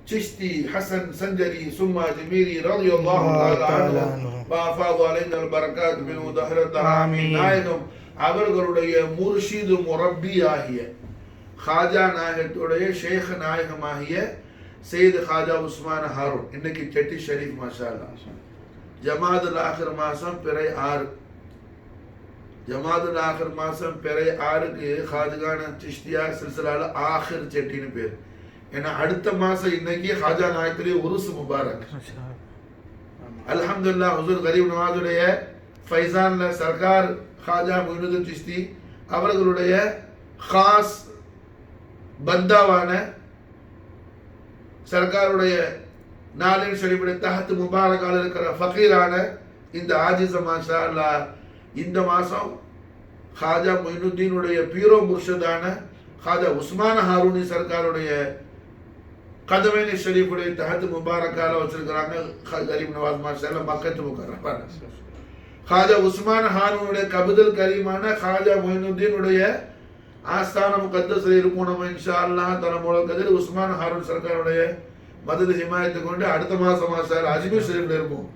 چشتی حسن سنجری ثم جمیری رضی اللہ تعالی عنہ وافاض علينا البركات منه دهرة آمين. நாயகம் அவர்களுடைய முர்ஷிது முரப்பி ஆகிய ஹாஜா நாயகத்துடைய ஷேக் நாயகமாகிய சையத் ஹாஜா உஸ்மான் ஹாரூன் இன்னைக்கு செட்டி ஷரீஃப் மாஷா அல்லாஹ். ஜமாதுல் ஆகிர் மாசம் பிறை 6, ஜமாதுல் ஆகிர் மாசம் பிறை 6க்கு ஹாஜகான சிஷ்தியா சில்சிலால ஆகிர் செட்டின்னு பேர். ஏன்னா அடுத்த மாசம் இன்னைக்கு ஹாஜா நாயகத்துடைய உருஸ் முபாரக். அல்ஹம்துலில்லாஹ். ஹுசூர் கரீப் நவாஸுடைய ஃபைசான்ல சர்க்கார் ஹாஜா முயினுதீன் சிஷ்தி அவர்களுடைய காஸ் பந்தாவான சர்க்காருடைய நாலின் ஷரீஃபுடைய தஹத் முபாரக்கால இருக்கிற ஃபகீரான இந்த ஆஜிஸ மாஷா அல்லாஹ் இந்த மாசம் ஹாஜா முயினுதீனுடைய பீரோ முர்ஷிதான ஹாஜா உஸ்மான் ஹாரூனி சர்க்காருடைய கதமைனி ஷரீஃபுடைய தஹத் முபாரக்கால வச்சிருக்கிறாங்க. கரீம் நவாஸ் மாஷா அல்லாஹ் மக்கத்து முக்கர்ரமா. ஹாஜா உஸ்மான் ஹாரூனுடைய கபதுல் கரீமான ஹாஜா முயினுதீனுடைய ஆஸ்தான முகத்தஸ்ல இருக்கும் நம்ம இன்ஷா அல்லாஹ் தஆலா மூலம் கதிர் உஸ்மான் ஹாரூன் சர்க்காருடைய மதது ஹிமாயத்தை கொண்டு அடுத்த மாசம் அஜ்மீர் ஷரீஃப்ல இருப்போம்.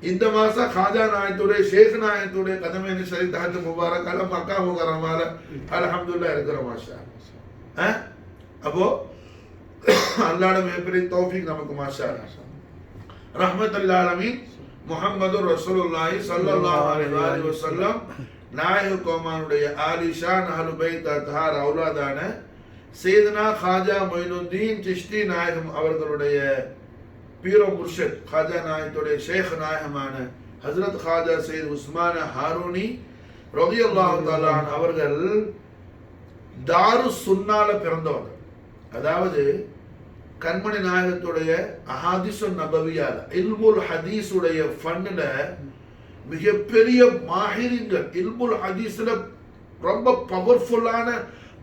இந்த மாசம் காஜா நாயத்துடைய ஷேக் நாயத்துடைய கதமே ஷரீஃப் தஹஜ் முபாரக் அல மக்கா முகரமால அல்ஹம்துலில்லாஹ் இருக்கிற மாஷா. அப்போ அல்லாஹ்வோட மிகப்பெரிய தௌஃபீக் நமக்கு மாஷா. ரஹ்மத்துல் ஆலமீன் முஹம்மதுர் ரசூலுல்லாஹி ஸல்லல்லாஹு அலைஹி வஸல்லம் நாயக கோமானுடைய ஆலிஷான் அஹ்லு பைத் அத்ஹார் அவுலாதான சையதுனா காஜா மொயினுத்தீன் சிஷ்தி நாயகம் அவர்களுடைய பீரோ முர்ஷித் காஜா நாயகத்துடைய ஷேக் நாயகமான ஹஜ்ரத் காஜா சையத் உஸ்மான் ஹாரூனி ரலியல்லாஹு தஆலா அவர்கள் தாரு சுன்னால பிறந்தவர்கள். அதாவது கண்மணி நாயகத்துடைய அஹாதிஸ் நபவியால இல்முல் ஹதீஸுடைய ஃபன்னுல மிகப்பெரிய மாஹிரிங்கள், இல்முல் ஹதீஸ்ல ரொம்ப பவர்ஃபுல்லான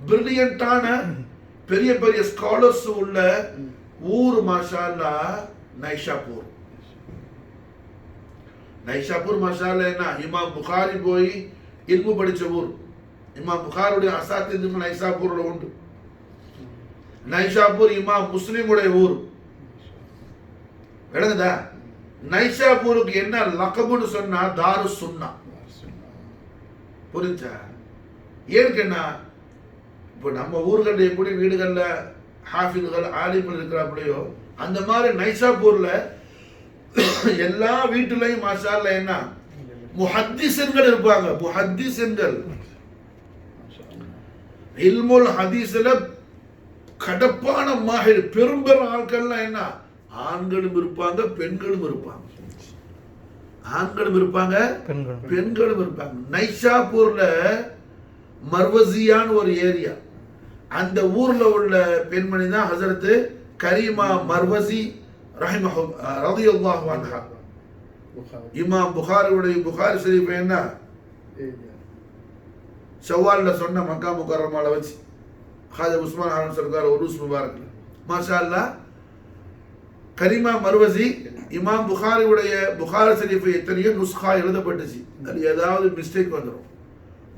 பிரில்லியண்டான பெரிய பெரிய ஸ்காலர்ஸ் உள்ள ஊர் மாஷா அல்லாஹ் நைஷாப்பூர். நைஷாப்பூர் மாஷா அல்லாஹ் என்ன, இமாம் புகாரி போய் இல்மு படிச்ச ஊர். இமாம் புகாருடைய அசாத்தியத்துக்கு நைஷாப்பூர்ல உண்டு. நைஷாப்பூர் இமாம் முஸ்லிமுடைய ஊர். விளங்குதா? நைஷாப்பூருக்கு என்ன லக்கபுன்னு சொன்னா தாரு சுன்னா. புரிஞ்சா? ஏன்னு என்ன, இப்போ நம்ம ஊர்களில் எப்படி வீடுகள்ல ஹாஃபிதுகள் ஆலிம்கள் இருக்கிறாப்படியோ அந்த மாதிரி நைஷாப்பூர்ல எல்லா வீட்டுலையும் மாஷா அல்லாஹ் என்ன முஹத்திஸன்கள் இருப்பாங்க. முஹத்திஸன்கள் இல்முல் ஹதீஸ்ல கடப்பான மாஹிர் பெரும்பெரும் ஆட்கள்லாம் என்ன, ஆண்களும் இருப்பாங்க பெண்களும் இருப்பாங்க. ஆண்களும் இருப்பாங்க பெண்களும் இருப்பாங்க. நைஷாப்பூர்ல மர்வசியான்னு ஒரு ஏரியா, அந்த ஊர்ல உள்ள பெண்மணி தான் ஹஜரத் கரீமா மர்வசி ரலியல்லாஹு அன்ஹா. இமாம் புகாரியுடைய புகாரி ஷரீஃப் என்ன ஷவ்வால்ல சொன்ன மக்கா முகர்ரமால வச்சு ஹாஜா உஸ்மான் ஹாரூன் சர்கார் உருஸ் முபாரக்ல மாஷா அல்லாஹ் கரீமா மர்வசி இமாம் புகாரியுடைய புகாரி ஷரீஃப் எத்தனையோ நுஸ்கா எழுதப்பட்டுச்சு. அது ஏதாவது மிஸ்டேக் வந்துடும்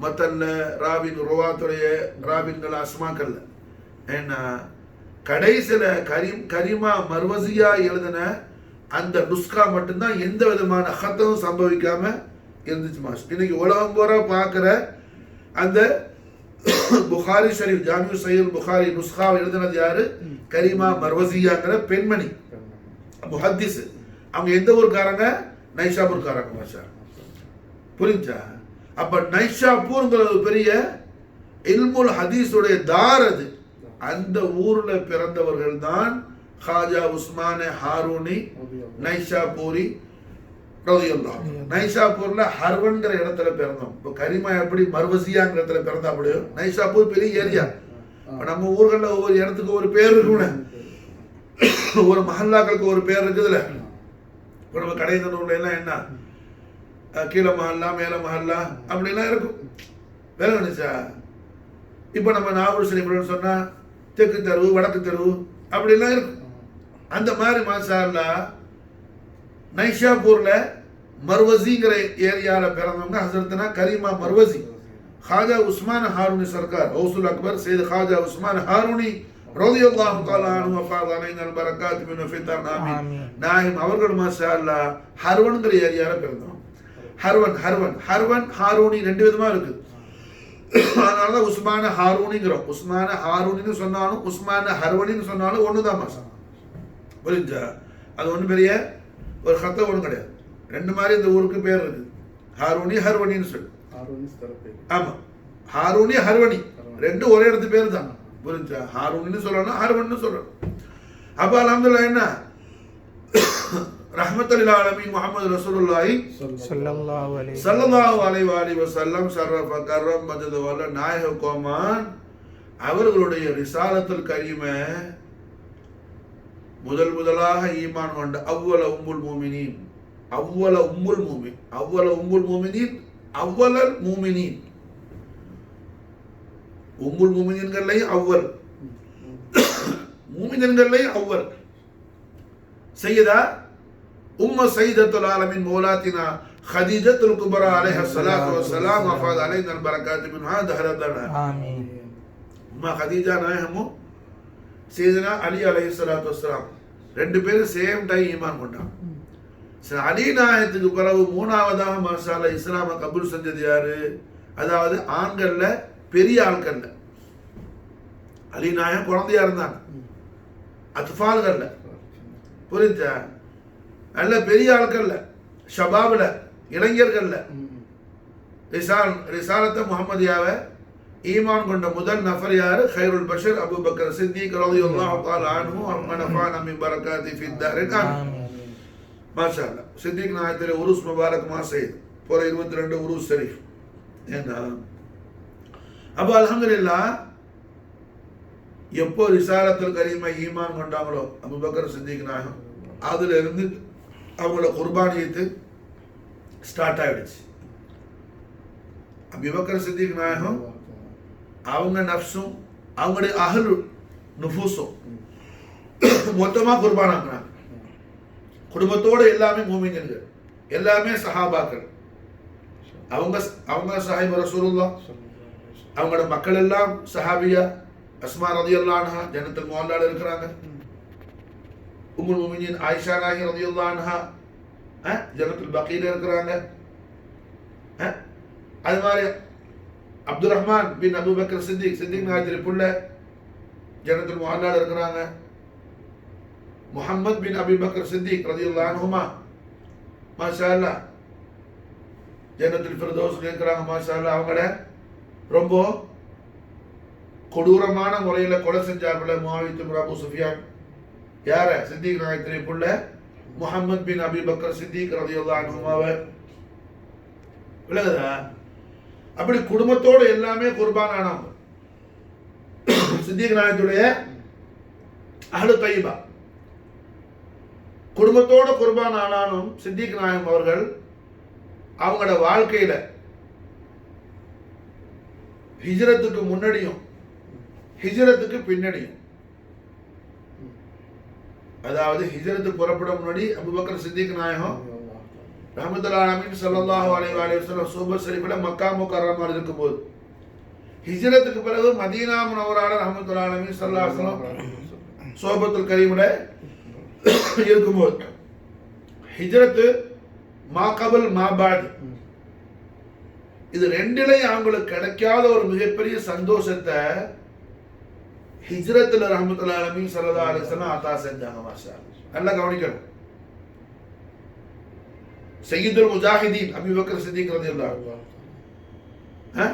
மத்தல்ல ராபின் ருவாத்துடைய ராபின்கள் அஸ்மாக்கல்ல. ஏன்னா கடைசியில கரீமா மர்வசியா எழுதின அந்த நுஸ்கா மட்டும்தான் எந்த விதமான ஹத்தமும் சம்பவிக்காம இருந்துச்சு மாஷ். இன்னைக்கு உலகம் பூரா பார்க்கிற அந்த புகாரி ஷரீஃப் ஜாமிஉ சஹீஹ் புகாரி நுஸ்கா எழுதினது யாரு? கரீமா மர்வசியாங்கிற பெண்மணி முஹத்திஸ். அவங்க எந்த ஊருக்காரங்க? நைஷாப்பூர்காரங்க மாஷா. புரிஞ்சா? அப்ப நைஷாப்பூர்ங்கிறது பெரிய இல்முல் ஹதீஸுடைய தார். அது அந்த ஊர்ல பிறந்தவர்கள் தான் காஜா உஸ்மான் ஹாரூனி நைஷாப்பூரி ரலியல்லாஹு. நைஷாப்பூர்ல ஹர்வன்ங்கிற இடத்துல பிறந்தோம். இப்போ கரிமா எப்படி மர்வசியாங்கிற இடத்துல பிறந்தா அப்படியோ நைஷாப்பூர் பெரிய ஏரியா. நம்ம ஊர்களில் ஒவ்வொரு இடத்துக்கு ஒரு பேர் இருக்கும்ல, ஒரு மஹல்லாக்களுக்கு ஒரு பேர் இருக்குதுல்ல. இப்போ நம்ம கடைந்தனூர்ல எல்லாம் என்ன கீழே மஹல்லா மேல மஹல்லா அப்படிலாம் இருக்கும். வேலை நினைச்சா இப்போ நம்ம நாகூர் ஷரீஃப்னு சொன்னா தெற்கு தெருவு வடக்கு தெருவு அப்படிலாம் இருக்கும். அந்த மாதிரி மாஷா அல்லாஹ் நைஷாப்பூர்ல மர்வசிங்கிற ஏரியால பிறந்தவங்க ஹசரத்னா கரீமா மர்வசி காஜா உஸ்மான் ஹாரூனி சர்க்கார் கௌசுல் அக்பர் சையத் காஜா உஸ்மான் ஹாரூனி ரலியல்லாஹு தஆலா அன்ஹு வஃபாத் அலைனா பரக்காத் மின் ஃபித்தான் ஆமீன். நாயிம் அவர்கள் மாஷா அல்லாஹ் ஹர்வன்ங்கிற ஏரியால பிறந்தவங்க. ஹர்வன் ஹர்வன் ஹர்வன் ஹாரூனி ரெண்டு விதமா இருக்கு. அதனாலதான் உஸ்மான ஹாரூனிங்கிறோம். உஸ்மான ஹாரூனின்னு சொன்னாலும் உஸ்மான ஹர்வனின்னு சொன்னாலும் ஒண்ணுதான் மாஷா. புரிஞ்சா? அது ஒன்றும் பெரிய ஒரு கத்த ஒன்றும் கிடையாது. ரெண்டு மாதிரி இந்த ஊருக்கு பேர் இருக்கு, ஹாரூனி ஹர்வனின்னு சொல்லி. ஆமா, ஹாரூனி ஹர்வனி ரெண்டு ஒரே இடத்து பேர் தான். புரிஞ்சா? ஹாரூனின்னு சொல்லணும் ஹர்வன்னு சொல்லணும். அப்ப அல்ஹம்துலில்லாஹ் என்ன ரஹ்மத்துல் ஆலமீன் முஹம்மது ரசூலுல்லாஹி ஸல்லல்லாஹு அலைஹி வஸல்லம் ஷரஃப கர்ரம் மஜத வல்ல நாயக கோமான் அவர்களுடைய ரிசாலத்துல் கரீம முதலாக ஈமான் கொண்ட அவ்வல உம்முல் மூமினீன் அவ்வல உம்முல் மூமின் அவ்வல உம்முல் மூமினீன் அவ்வலல் மூமினீன் உம்முல் மூமினீன்கள்லையும் அவ்வல் மூமினீன்கள்லையும் அவ்வல் சையதா உம்ம சையதத்துல் ஆலமீன் மௌலாத்தினா खदीजतुल कुबरा अलैहा सलातु वस्सलाम वफाद अलैना बरकात मिनहा दहरदना आमीन. उम्मा खदीजा नाय हमो सैयदना अली अलैहि सलातु वस्सलाम ரெண்டு பேரும் சேம் டைம் ஈமான் கொண்டாங்க. அலி நாயகத்துக்கு பிறகு மூணாவதாக மாஷால்லா இஸ்லாமை கபூல் செஞ்சது யாரு? அதாவது ஆண்கள்ல பெரிய ஆட்கள்ல. அலி நாயகம் குழந்தையா இருந்தாங்க, அத்ஃபால்கள்ல, புரியுதா? நல்ல பெரிய ஆட்கள்ல, ஷபாப்ல, இளைஞர்கள்ல ரிசாலத்தை முஹம்மதியாவை ஈமான் கொண்ட முதல் நபர் யாரு? கைருல் பஷர் அபூபக்கர் சித்திக் ரலியல்லாஹு தஆலா அன்ஹு வனஃபானா மின் பரகாத்தி ஃபித் தாரின் ஆமீன். மாஷா அல்லாஹ். சித்திக் நாயகத்திலே உருஸ் முபாரக் மாசைத் போற 22 உருஸ் ஷரீஃப். ஏன்னா அப்போ அல்ஹம்துலில்லாஹ் எப்போ ரிசாலத்துல் கரீமை ஈமான் கொண்டாங்களோ அபூபக்கர் சித்திக் நாயகம், அதுல இருந்து அவங்களோட குர்பானியத்து ஸ்டார்ட் ஆயிடுச்சு. அபூபக்கர் சித்திக் நாயகம் அவங்க நஃப்ஸும் அவங்களுடைய அஹ்லு நுஃபூஸும் மொத்தமா குர்பான் ஆக்குறாங்க. குடும்பத்தோட எல்லாமே மூமின்கள், எல்லாமே சஹாபாக்கள். அவங்க சாஹிப் ரசூலுல்லாஹ், அவங்களோட மக்கள் எல்லாம் சஹாபியா. அஸ்மா ரலியல்லாஹு அன்ஹா ஜன்னத்துல் முஅல்லால இருக்கிறாங்க. உம்முல் முஃமினீன் ஆயிஷா நாயகி ரலியல்லாஹு அன்ஹா ஜன்னத்துல் பகீல இருக்கிறாங்க. அது மாதிரி அப்துல் ரஹ்மான் பின் அபூபக்கர் சித்திக் நாயகத்தின் புள்ள ஜன்னத்துல் முஅல்லால இருக்கிறாங்க. முஹம்மத் பின் அபூபக்கர் சித்திக் ரலியல்லாஹு அன்ஹுமா மாஷா அல்லாஹ் ஜன்னத்துல் ஃபிர்தௌஸ் இருக்கிறாங்க. மாஷா அல்லாஹ் அவங்கள ரொம்ப கொடூரமான முறையில கொலை செஞ்சார்கள முஆவியா பின் அபூ சுஃபியான். யார? சித்திக் நாயகத்தின் புள்ள முஹம்மத் பின் அபூபக்கர் சித்திக் ரலியல்லாஹு அன்ஹுமாவை. விளங்குதா? அப்படி குடும்பத்தோடு எல்லாமே குர்பான் ஆனவங்க. சித்திக் நாயகத்துடைய அஹ்லு தய்யிபா குடும்பத்தோட குர்பான் ஆனாலும் சித்திக் நாயகம் அவர்கள் அவங்களோட வாழ்க்கையில ஹிஜ்ரத்துக்கு முன்னாடியும் ஹிஜ்ரத்துக்கு பின்னாடியும், அதாவது ஹிஜ்ரத்து புறப்பட முன்னாடி அபூபக்கர் சித்திக் நாயகம் ரஹ்மத்துல்லாஹி அலைஹி ஸல்லல்லாஹு அலைஹி வஸல்லம் சூபர் ஷரீஃப்ல மக்கா முக்கர்ரமால இருக்கும்போது, ஹிஜ்ரத்துக்கு பிறகு மதீனா முனவரால ரஹ்மத்துல்லாஹி அலைஹி ஸல்லல்லாஹு அலைஹி வஸல்லம் சோபத்துல் கரீம்ல இருக்கும்போது, ஹிஜ்ரத்து மா கபல் மா பாத், இது ரெண்டிலையும் அவங்களுக்கு கிடைக்காத ஒரு மிகப்பெரிய சந்தோஷத்தை ஹிஜ்ரத்துல ரஹ்மத்துல்லாஹி அலைஹி ஸல்லல்லாஹு அலைஹி வஸல்லம் அத்தா செஞ்சாங்க. மாஷா அல்லாஹ். நல்லா கவனிக்கணும். சையதுல் முஜாஹிதீன் அபூபக்கர் சித்திக் ரலியல்லாஹு அன்ஹு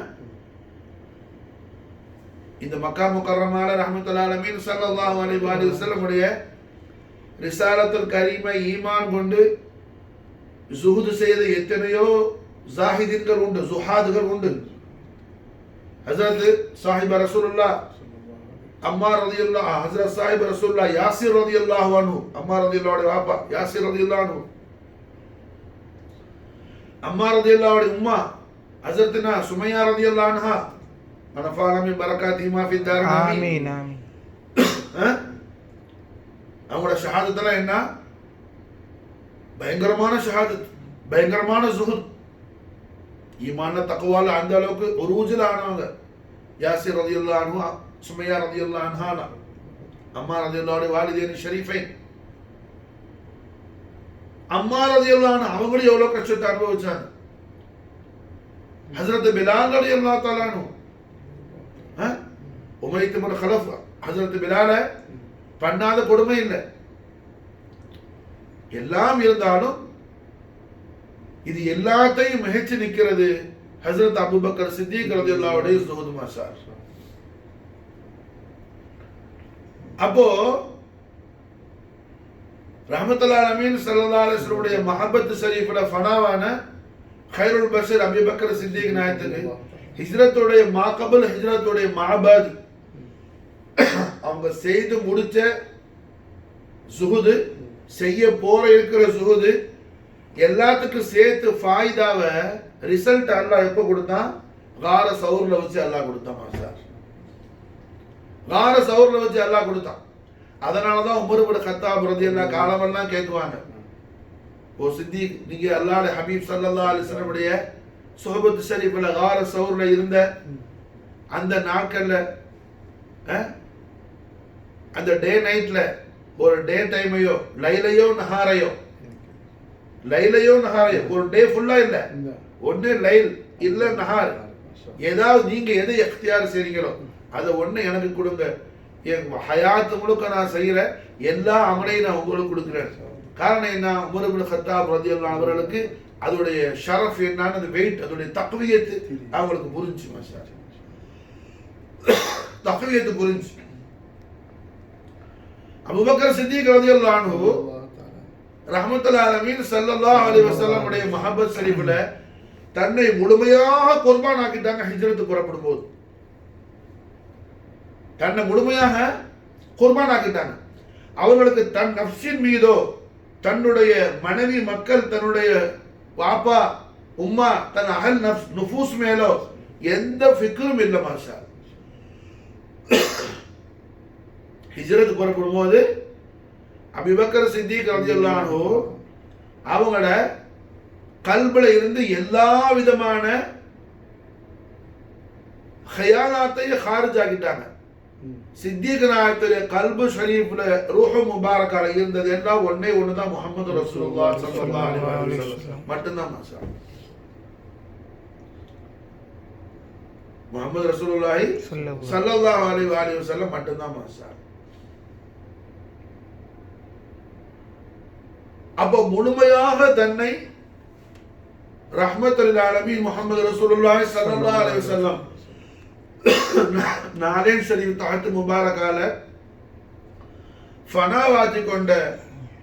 இந்த மக்கா முக்கர்ரமால ரஹ்மத்துல்லாஹி அலைஹி ஸல்லல்லாஹு அலைஹி வஸல்லம் உடைய ரிசாலத்துல் கரீமை ஈமான் கொண்டு ஜுஹூத் செய்த எத்தனையோ ஜாஹிதீன்கள் உண்டு, ஜுஹாதுகள் உண்டு. ஹஜ்ரத் சாஹிப் ரசூலுல்லாஹ் அம்மார் ரலியல்லாஹு, ஹஜ்ரத் சாஹிப் ரசூலுல்லாஹ் யாசிர் ரலியல்லாஹு அன்ஹு, அம்மார் ரலியல்லாஹு வாப்பா யாசிர் ரலியல்லாஹு அன்ஹு, அம்மார் ரலியல்லாஹு உம்மா ஹஜ்ரத்னா சுமையா ரலியல்லாஹு அன்ஹா, மனஃபானா மின் பரகாத்திஹிமா ஃபித் தாரின் ஆமீன் ஆமீன். அவங்களோட ஷஹாதத்தெல்லாம் என்ன? பயங்கரமான ஷஹாதத், பயங்கரமான ஜுஹுத், ஈமான தக்வால அந்த அளவுக்கு உரூஜில் ஆனவங்க. யாசிர் ரலியல்லாஹு அன்ஹு, சுமையா ரலியல்லாஹு அன்ஹா, அம்மா ரலியல்லாஹு வாலிதைன் ஷரீஃபைன். அம்மா ரலியல்லாஹு அன்ஹா அவங்களும் எவ்வளவு கஷ்டத்தை அனுபவிச்சாங்க. ஹஜ்ரத் பிலால் ரலியல்லாஹு தஆலா அன்ஹு, உமைத் பின் கலஃப், ஹஜ்ரத் பிலால பண்ணாத கொடுமை இல்லை. எல்லாம் இருந்தாலும் இது எல்லாத்தையும் மிகச்சு நிற்கிறது ஹஜ்ரத் அபூபக்கர் சித்திக் ரலியல்லாஹு அன்ஹு ஜுஹூத். மாஷா அல்லாஹ். அப்போ ரஹ்மத்துல்லாஹி அலைஹி ஸல்லல்லாஹு அலைஹி வஸல்லம் உடைய மஹப்பத் ஷரீஃப்ல ஃபனாவான கைருல் பஷர் அபூபக்கர் சித்திக் நாயகத்துக்கு ஹிஜ்ரத்துடைய மாகபல், ஹிஜ்ரத்துடைய மாபாத், அவங்க செய்து முடிச்ச ஜுஹுது, செய்ய போற இருக்கிற ஜுஹுது எல்லாத்துக்கும் சேர்த்து ஃபாயிதாவை ரிசல்ட் அல்லாஹ் எப்போ கொடுத்தான்? கார சௌர்ல வச்சு அல்லாஹ் கொடுத்தான். மாஷா கார சௌர்ல வச்சு அல்லாஹ் கொடுத்தான். அதனாலதான் உமர் இப்னு கத்தாப் ரலியல்லாஹு காலமெல்லாம் கேட்குவாங்க, ஓ சித்திக், நீங்க அல்லாஹ்வுடைய ஹபீப் ஸல்லல்லாஹு அலைஹி வஸல்லம் உடைய சுஹபத் ஷரீஃப்ல கார சௌர்ல இருந்த அந்த நாட்கள்ல, அந்த டே நைட்ல ஒரு டே டைமையோ லைலையோ நஹாரையோ ஒரு டே ஃபுல்லா இல்ல, ஒண்ணு லைல் இல்ல நஹார், ஏதாவது நீங்க எதை எக்தியார் செய்றீங்களோ அதை ஒண்ணு எனக்கு கொடுங்க. என் ஹயாத்து முழுக்க நான் செய்யற எல்லா அமலையும் நான் உங்களுக்கு கொடுக்குறேன். காரணம் என்ன? உமர் இப்னு கத்தாப் ரலியல்லாஹு அன்ஹு அவர்களுக்கு அதோடைய ஷரஃப் என்னன்னு, அந்த வெயிட், அதோடைய தக்வியத்து அவங்களுக்கு புரிஞ்சு. மாஷா தக்வியத்து புரிஞ்சு. அபூபக்கர் சித்திக் ரலியல்லாஹு அன்ஹு ரஹ்மத்துல் ஆலமீன் ஸல்லல்லாஹு அலைஹி வஸல்லம் உடைய மஹப்பத் ஷரீஃப்ல தன்னை முழுமையாக குர்பான் ஆக்கிட்டாங்க. ஹிஜ்ரத்து புறப்படும் போது தன்னை முழுமையாக குர்பான் ஆக்கிட்டாங்க. அவர்களுக்கு தன் நஃப்ஸின் மீதோ, தன்னுடைய மனைவி மக்கள், தன்னுடைய பாப்பா உம்மா, தன் அஹல் நுஃபூஸ் மேலோ எந்த ஃபிக்ரும் இல்லை. மாஷா ஹிஜ்ரத் புறப்படும் போது அபூபக்கர் சித்திக் ரலியல்லாஹு அன்ஹு அவங்கள கல்புல இருந்து எல்லா விதமான ஹயானாத்தையும் ஹாரிஜ் ஆக்கிட்டாங்க. சித்திக் நாயகத்துடைய கல்பு ஷரீஃப்ல ரூஹ் முபாரக்கால இருந்தது எல்லாம் ஒண்ணே ஒண்ணுதான், முஹம்மது ரசூலுல்லாஹ் ஸல்லல்லாஹு அலைஹி வஸல்லம் மட்டும்தான். மாஷா முஹம்மது ரசூலுல்லாஹி ஸல்லல்லாஹு அலைஹி வஸல்லம் மட்டும்தான். மாஷா அப்போ முழுமையாக தன்னை ரஹ்மத்துல் ஆலமீன் முஹம்மது ரசூலுல்லாஹி ஸல்லல்லாஹு அலைஹி வஸல்லம் நாலேன் ஷரீஃப் தஹத் முபாரக்கால ஃபனாவாதி கொண்ட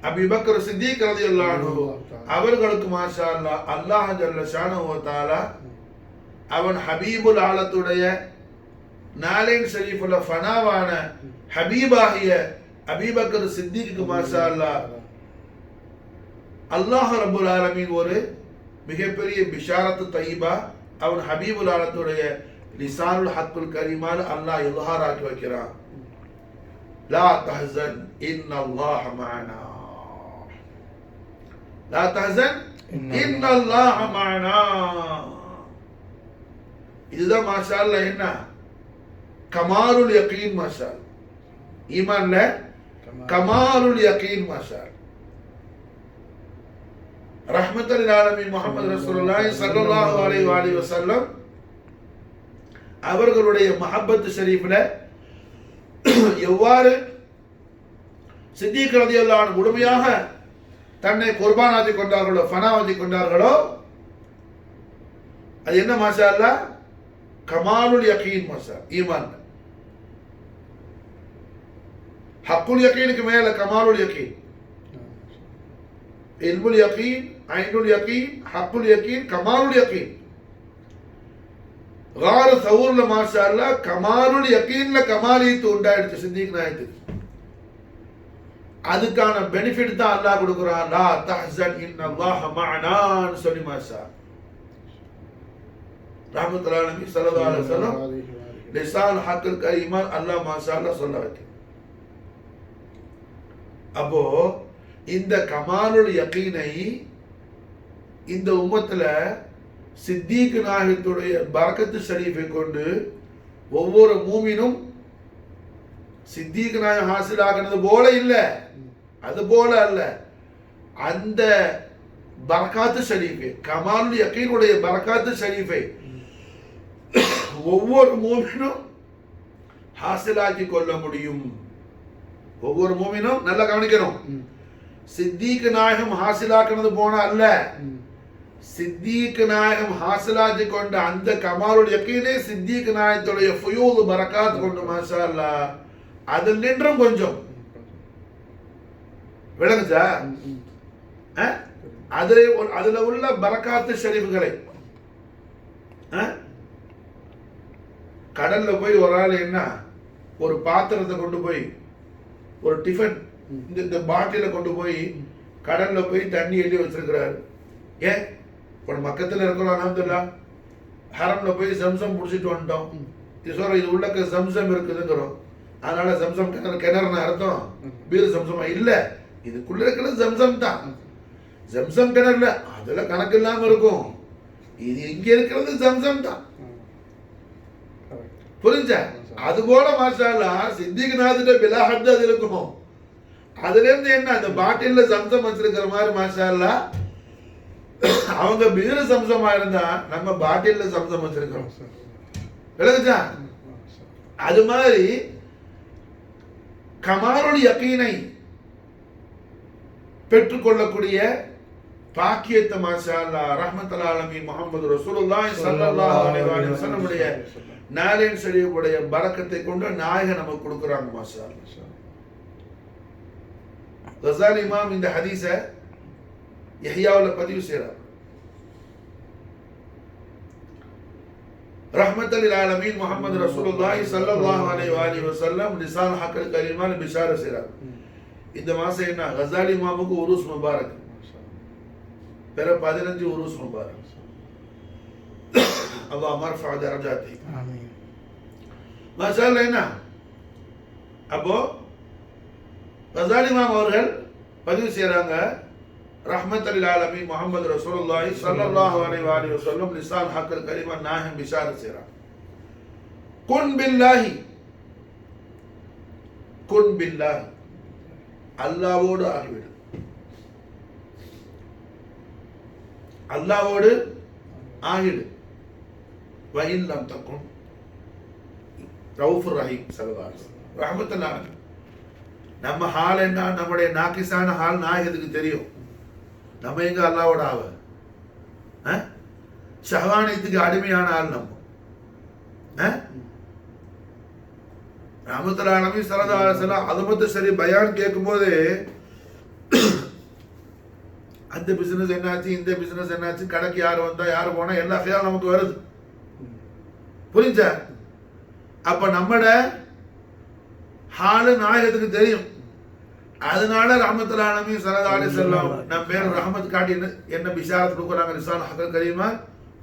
அபூபக்கர் சித்திக் ரலியல்லாஹு அன்ஹு அவர்களுக்கு மாஷா அல்லாஹ் அல்லாஹ் ஜல்ல ஷானஹு வ தஆலா அவன் ஹபீபுல் ஆலத்துடைய நாலேன் ஷரீஃப்ல ஃபனாவான ஹபீபாகிய அபூபக்கர் சித்திக்கு மாஷா அல்லாஹ் அல்லாஹ் ரப்புல் ஆலமீன் ஒரு மிகப்பெரிய பிஷாரத்து தையிபா அவன் ஹபீபுல் ஆலத்துடைய லிசானுல் ஹக்குல் கரீமால் அல்லாஹ் இல்ஹார் ஆக்கி வைக்கிறான். லா தஹ்சன் இன்னல்லாஹ மஅனா, லா தஹ்சன் இன்னல்லாஹ மஅனா. இதுதான் மாஷா அல்லாஹ் என்ன கமாலுல் யகீன். மாஷா ஈமான்ல கமாலுல் யகீன். மாஷா ரஹ்மத்துல் ஆலமீன் முஹம்மது ரசூலுல்லாஹி ஸல்லல்லாஹு அலைஹி வஸல்லம் அவர்களுடைய மஹப்பத் ஷரீஃப்ல எவ்வாறு சித்திக் ரலியல்லாஹு அன்ஹு முழுமையாக தன்னை குர்பானாதி கொண்டார்களோ, ஃபனாவாதி கொண்டார்களோ, அது என்ன மாஷா அல்லாஹ் கமாலுல் யகீன். மாஷா ஈமான் ஹக்குல் யகீனுக்கு மேல கமாலுல் யகீன், இல்முல் யகீன், ஐனுல் யகீன், ஹக்குல் யகீன், கமாலுல் யகீன். கார் சவுர்ல மாஷா அல்லாஹ் கமாலுல் யகீன்ல கமாலியத்து உண்டாயிடுச்சு சித்திக் நாயகத்துக்கு. அதுக்கான பெனிஃபிட் தான் அல்லாஹ் கொடுக்குறான். லா தஹ்சன் இன்னல்லாஹ மஅனான்னு சொல்லி மாஷா ரஹ்மத்துல் ஆலமீன் ஸல்லல்லாஹு அலைஹி வஸல்லம் லிசான் ஹக்குல் கரீமான் அல்லாஹ் மாஷா அல்லாஹ் சொல்ல வைக்க. அப்போ இந்த கமாலுல் யகீனை இந்த உம்மத்துல சித்திக் நாயகத்துடைய பரக்கத்து ஷரீஃபை கொண்டு ஒவ்வொரு மூமினும் சித்திக் நாயகம் ஹாசில் ஆகிறது போல இல்ல, அது போல அல்ல, அந்த பரக்காத்து ஷரீஃபை கமாலுல் யகீனுடைய பரக்காத்து ஷரீஃபை ஒவ்வொரு மூமினும் ஹாசிலாக்கி கொள்ள முடியும். ஒவ்வொரு மூமினும் நல்லா கவனிக்கணும். சித்திக் நாயகம் ஹாசிலாக்குனது போன அல்ல, சித்திக் நாயகம் ஹாசிலாக்கி கொண்ட அந்த கமாலுல் யகீனே சித்திக் நாயகத்துடைய ஃபுயூல் பரக்காத் கொண்டு மாஷா அல்லாஹ் அதில் நின்றும் கொஞ்சம் விளங்குச்சா? அதுல உள்ள பரக்காத்து ஷரீஃப்களை கடல்ல போய் ஒரு ஆள் என்ன ஒரு பாத்திரத்தை கொண்டு போய் ஒரு டிஃபன் இந்த பாட்டில கொண்டு போய் கடல்ல போய் தண்ணி எழுதி வச்சிருக்கிறாரு. ஏன் இப்போ மக்கத்துல இருக்கிறோம், அல்ஹம்துலில்லாஹ் ஹரம்ல போய் ஜம்சம் புடிச்சிட்டு வந்துட்டோம். இது சொல்ற இது உள்ளக்க ஜம்சம் இருக்குதுங்கிறோம். அதனால ஜம்சம் கிணறுன்னு அர்த்தம் பீர் ஜம்சமா இல்ல, இதுக்குள்ள இருக்கிறது ஜம்சம் தான். ஜம்சம் கிணறுல அதுல கணக்கு இல்லாம இருக்கும், இது இங்க இருக்கிறது ஜம்சம் தான். புரிஞ்சா? அது போல மாஷா அல்லாஹ் சித்திக் நாயகத்துடைய பிலா ஹத் அது இருக்கும். அதுல இருந்து என்ன அந்த பாட்டில்ல சம்சம் வச்சிருக்கிற மாதிரி மாஷா அல்லாஹ் அவங்க பீரு சம்சமா இருந்தா நம்ம பாட்டில்ல சம்சம் வச்சிருக்கிறோம். விளங்குச்சா? அது மாதிரி கமாலுல் யகீனை பெற்றுக்கொள்ளக்கூடிய பாக்கியத்தை மாஷா அல்லாஹ் ரஹ்மத்துல் ஆலமீன் முஹம்மது ரசூலுல்லாஹி ஸல்லல்லாஹு அலைஹி வஸல்லம் உடைய நாலின் ஷரீஃபுடைய பரக்கத்தை கொண்டு நாயகம் நமக்கு கொடுக்குறாங்க மாஷா அல்லாஹ். கஸாலி இமாம் இந்த ஹதீஸை யஹ்யாவுல பதிவு செய்றார். ரஹ்மத்துல் ஆலமீன் முஹம்மது ரசூலுல்லாஹி ஸல்லல்லாஹு அலைஹி வஸல்லம் லிசான் ஹக்கல் கரீமால பிஷார செய்றார். இந்த மாசம் என்ன கஸாலி இமாமுக்கு உருஸ் முபாரக், பிற 15 உருஸ் முபாரக். அல்லாஹ் மர்ஃபா தரஜாத்தி. ஆமீன். மாஷா அல்லாஹ். என்ன அப்போ கஸாலி இமாம் அவர்கள் பதிவு செய்றாங்க, ரஹ்மத்துல் ஆலமீன் முஹம்மது ரசூலுல்லாஹி ஸல்லல்லாஹு அலைஹி வஸல்லம் லிசான் ஹக்கல் கரீமா நாஹம் பிஷார செய்றாங்க. குன் பில்லாஹி, குன் பில்லாஹி, அல்லாஹ்வோடு ஆகிவிடு, அல்லாஹ்வோடு ஆகிடு. வஇன் லம் தகுன் ரவுஃபுர் ரஹீம் ஸல்லல்லாஹு அலைஹி வஸல்லம் ரஹ்மத்துல் ஆலமீன். நம்ம ஹால் என்ன, நம்முடைய நாக்கிசான ஹால் நாயகத்துக்கு தெரியும். நம்ம எங்க அல்லாஹ்வோட ஆவ ஷஹவானியத்துக்கு அடிமையான ஆள் நம்ம. ரஹ்மத்துல் ஆலமீன் ஸல்லல்லாஹு அலைஹி வஸல்லம் அதுமத்து சரி பயான் கேட்கும்போது அந்த பிசினஸ் என்னாச்சு, இந்த பிசினஸ் என்னாச்சு, கடைக்கு யார் வந்தா யார் போனா எல்லா கையாலும் நமக்கு வருது. புரிஞ்சா? அப்ப நம்மட ஹாலு நாயகத்துக்கு தெரியும். அதனால ரஹ்மத்துல் ஆலமீன் ஸல்லல்லாஹு அலைஹி வஸல்லம் நம்ம பேர் ரஹ்மத் காட்டி என்ன பிஷாரத் கொடுக்குறாங்க, லிசான் ஹக்கல் கரீமா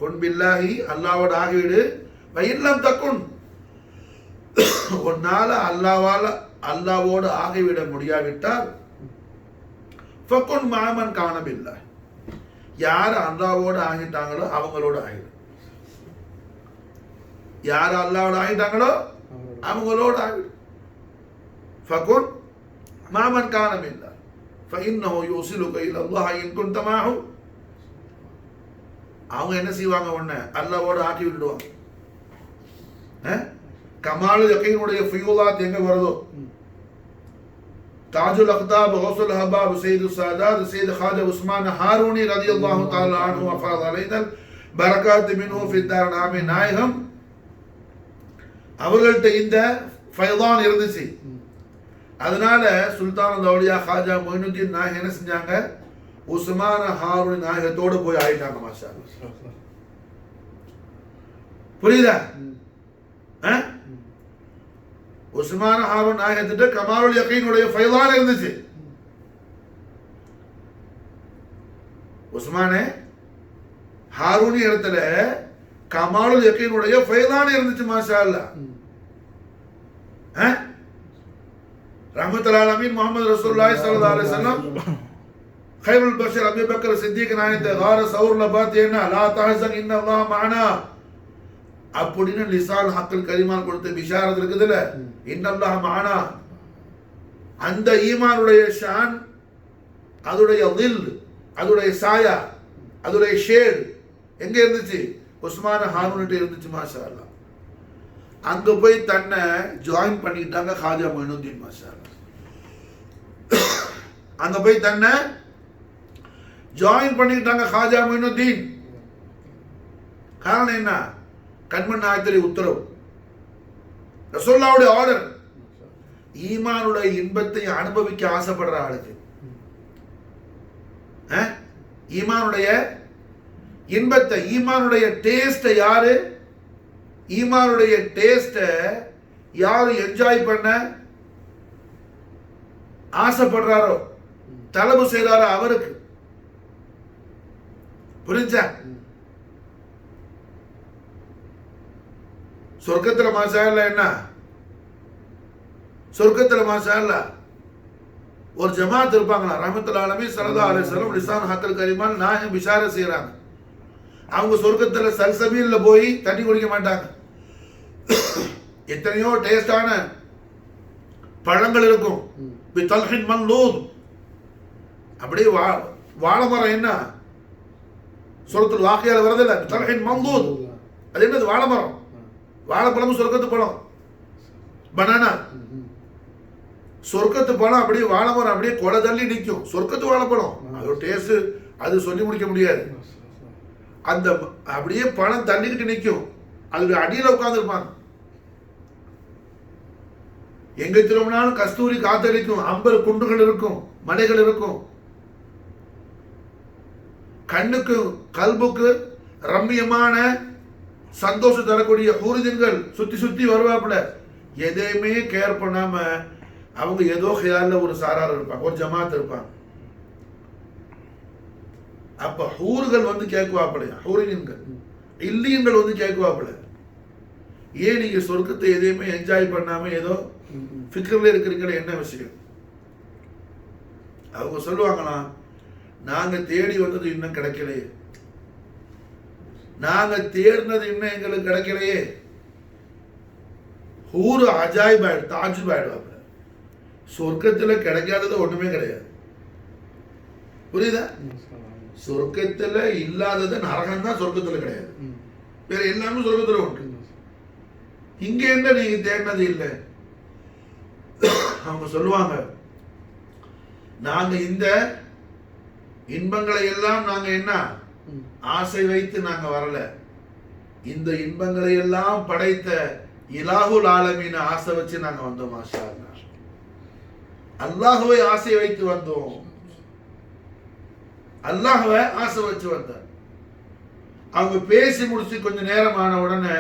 குன் பில்லாஹி, அல்லாஹ்வோடு ஆகிவிடு. வஇன் லம் தகுன், உன்னால அல்லாஹ்வோடு ஆகிவிட முடியாவிட்டால் ஃபகுன் மஅமன் கான பில்லாஹ், யார் அல்லாஹ்வோடு ஆகிட்டாங்களோ அவங்களோட ஆகிடு. யார் அல்லாஹ்வோடு ஆகிட்டாங்களோ அவங்களோட ஆகிடு. ஃபகுன் மஅமன் கான பில்லாஹ் ஃபஇன்னஹு யூஸிலுக இலல்லாஹ் இன் குன்த மஅஹு. அவங்க என்ன செய்வாங்க, உன்னை அல்லாஹ்வோடு ஆக்கி விட்டுடுவாங்க. கமாலுல் யகீனுடைய ஃபியூலாத் எங்க வருதோ, தாஜுல் அக்தாப் கௌசுல் ஹபாப் சையது சாதாத் சையது ஹாஜா உஸ்மான் ஹாரூனி ரலியல்லாஹு தஆலா அன்ஹு வஃபாத் அலைஹில் பரகாத் மின்ஹு ஃபித்தார் நாமே நாயகம் அவர்கள்ட்ட இந்த ஃபைதான் இருந்துச்சு. அதனால சுல்தான் அவுலியா ஹாஜா மொயினுத்தீன் நாயகம் என்ன செஞ்சாங்க, உஸ்மான் ஹாரூனி நாயகத்தோடு போய் ஆயிட்டாங்க. மாஷா அல்லாஹ். புரியுதா? உஸ்மான் ஹாரூன் நாயகத்திட்ட கமாலுல் யகீனுடைய ஃபைதான் இருந்துச்சு. உஸ்மானே ஹாரூனி இடத்துல கமாலுல் யகீனுடைய ஃபைதான் இருந்துச்சு. மாஷா அல்லாஹ். ரஹ்மத்துல் ஆலமீன் முஹம்மது ரசூலுல்லாஹி ஸல்லல்லாஹு அலைஹி வஸல்லம் கைருல் பஷர் அபூ பக்கர் சித்திக் நாயகத்தை கார சௌர்ல பாத்தீங்கன்னா லா தஹஸன் இன்னல்லாஹ் மஅனா அப்படின்னு லிசான் ஹக்கல் கரீமான் கொடுத்த பிஷாரத் இருக்குதுல்ல, இன்னல்லாஹ் மஅனா. அந்த ஈமானுடைய ஷான், அதுடைய தில், அதுடைய சாயா, அதுடைய ஷேட் எங்க இருந்துச்சு, உஸ்மான் ஹாரூன்கிட்ட இருந்துச்சு. மாஷா அல்லாஹ். அங்க போய் தன்னை ஜாயின் பண்ணிக்கிட்டாங்க ஹாஜா மொயினுத்தீன். மாஷா அல்லாஹ். அங்க போய் தன்னை ஜாயின் பண்ணிக்கிட்டாங்க ஹாஜா மொயினுத்தீன். காரணம் என்ன, கண்மன் நாயகத்துடைய உத்தரவு, ரசூலுல்லாஹ்வுடைய ஆர்டர். ஈமானுடைய இன்பத்தை அனுபவிக்க ஆசைப்படுற ஆளுக்கு, ஈமானுடைய இன்பத்தை, ஈமானுடைய டேஸ்ட யாரு, ஈமானுடைய டேஸ்ட யாரு என்ஜாய் பண்ண ஆசைப்படுறாரோ, தலபு செய்யறாரோ அவருக்கு. புரிஞ்சா? சொர்க்கத்துல மாஷா அல்லாஹ் என்ன, சொர்க்கத்துல மாஷா அல்லாஹ் ஒரு ஜமாத் இருப்பாங்களா, ரஹ்மத்துல் ஆலமீன் ஸல்லல்லாஹு அலைஹி வஸல்லம் லிசான் ஹக்கல் கரீமான் நாயகம் பிஷார செய்றாங்க. அவங்க சொர்க்கத்துல சல்சபீல்ல போய் தண்ணி குடிக்க மாட்டாங்க. எத்தனையோ டேஸ்டான பழங்கள் இருக்கும். பித்தல்ஹின் மன்லூத், அப்படியே வாழை மரம். என்ன சொர்க்கத்தில் வாக்கையால வரதில்லை? பித்தல்ஹின் மன்லூத், அது என்னது? வாழை மரம். வாழைப்பழமும் சொர்க்கத்து பழம். பனானா சொர்க்கத்து பழம், அப்படியே வாழை மரம் அப்படியே கொலை தள்ளி நிற்கும். சொர்க்கத்து வாழைப்பழம், அதோட டேஸ்ட் அது சொல்லி முடிக்க முடியாது. அந்த அப்படியே பழம் தள்ளிக்கிட்டு நிற்கும், அது அடியில் உட்கார்ந்துருப்பாங்க. எங்க திரும்பினாலும் கஸ்தூரி காத்தடிக்கும், அம்பர் குண்டுகள் இருக்கும், மலைகள் இருக்கும். கண்ணுக்கு கல்புக்கு ரம்மியமான சந்தோஷம் தரக்கூடிய ஹூரிதின்கள் சுத்தி சுத்தி வருவாப்புல. எதையுமே கேர் பண்ணாம அவங்க ஏதோ ஹியால்ல ஒரு சாரார் இருப்பாங்க, ஒரு ஜமாத் இருப்பாங்க. அப்ப ஹூர்கள் வந்து கேட்குவாப்பிலையா, ஹூரின்கள் இல்லியன்கள் வந்து கேட்குவாப்பில, ஏன் நீங்க சொர்க்கத்தை எதையுமே என்ஜாய் பண்ணாம ஏதோ ஃபிக்ர்ல இருக்கிறீங்களே, என்ன விஷயம்? அவங்க சொல்லுவாங்களாம், நாங்க தேடி வந்தது இன்னும் கிடைக்கலையே, நாங்க தேடினது இன்னும் எங்களுக்கு கிடைக்கலையே. ஹூர் அஜாயிப் ஆயிடு, தாஜுப் ஆயிடுவாங்க. சொர்க்கத்துல கிடைக்காதது ஒண்ணுமே கிடையாது. புரியுதா? சொர்க்கத்துல இல்லாதது நரகம் தான் சொர்க்கத்துல கிடையாது, வேற எல்லாமே சொர்க்கத்துல உண்டு. இங்க என்ன நீங்க தேடினது இல்லை. அவங்க சொல்லுவாங்க, நாங்க இந்த இன்பங்களை எல்லாம் நாங்க என்ன ஆசை வைத்து நாங்க வரல, இந்த இன்பங்களை எல்லாம் படைத்த இலாஹுல் ஆலமீன ஆசை வச்சு நாங்க வந்தோம். மாஷா அல்லாஹ், அல்லாஹ்வை ஆசை வைத்து வந்தோம், அல்லாஹ்வை ஆசை வச்சு வந்தார். அவங்க பேசி முடிச்சு கொஞ்ச நேரம் ஆன உடனே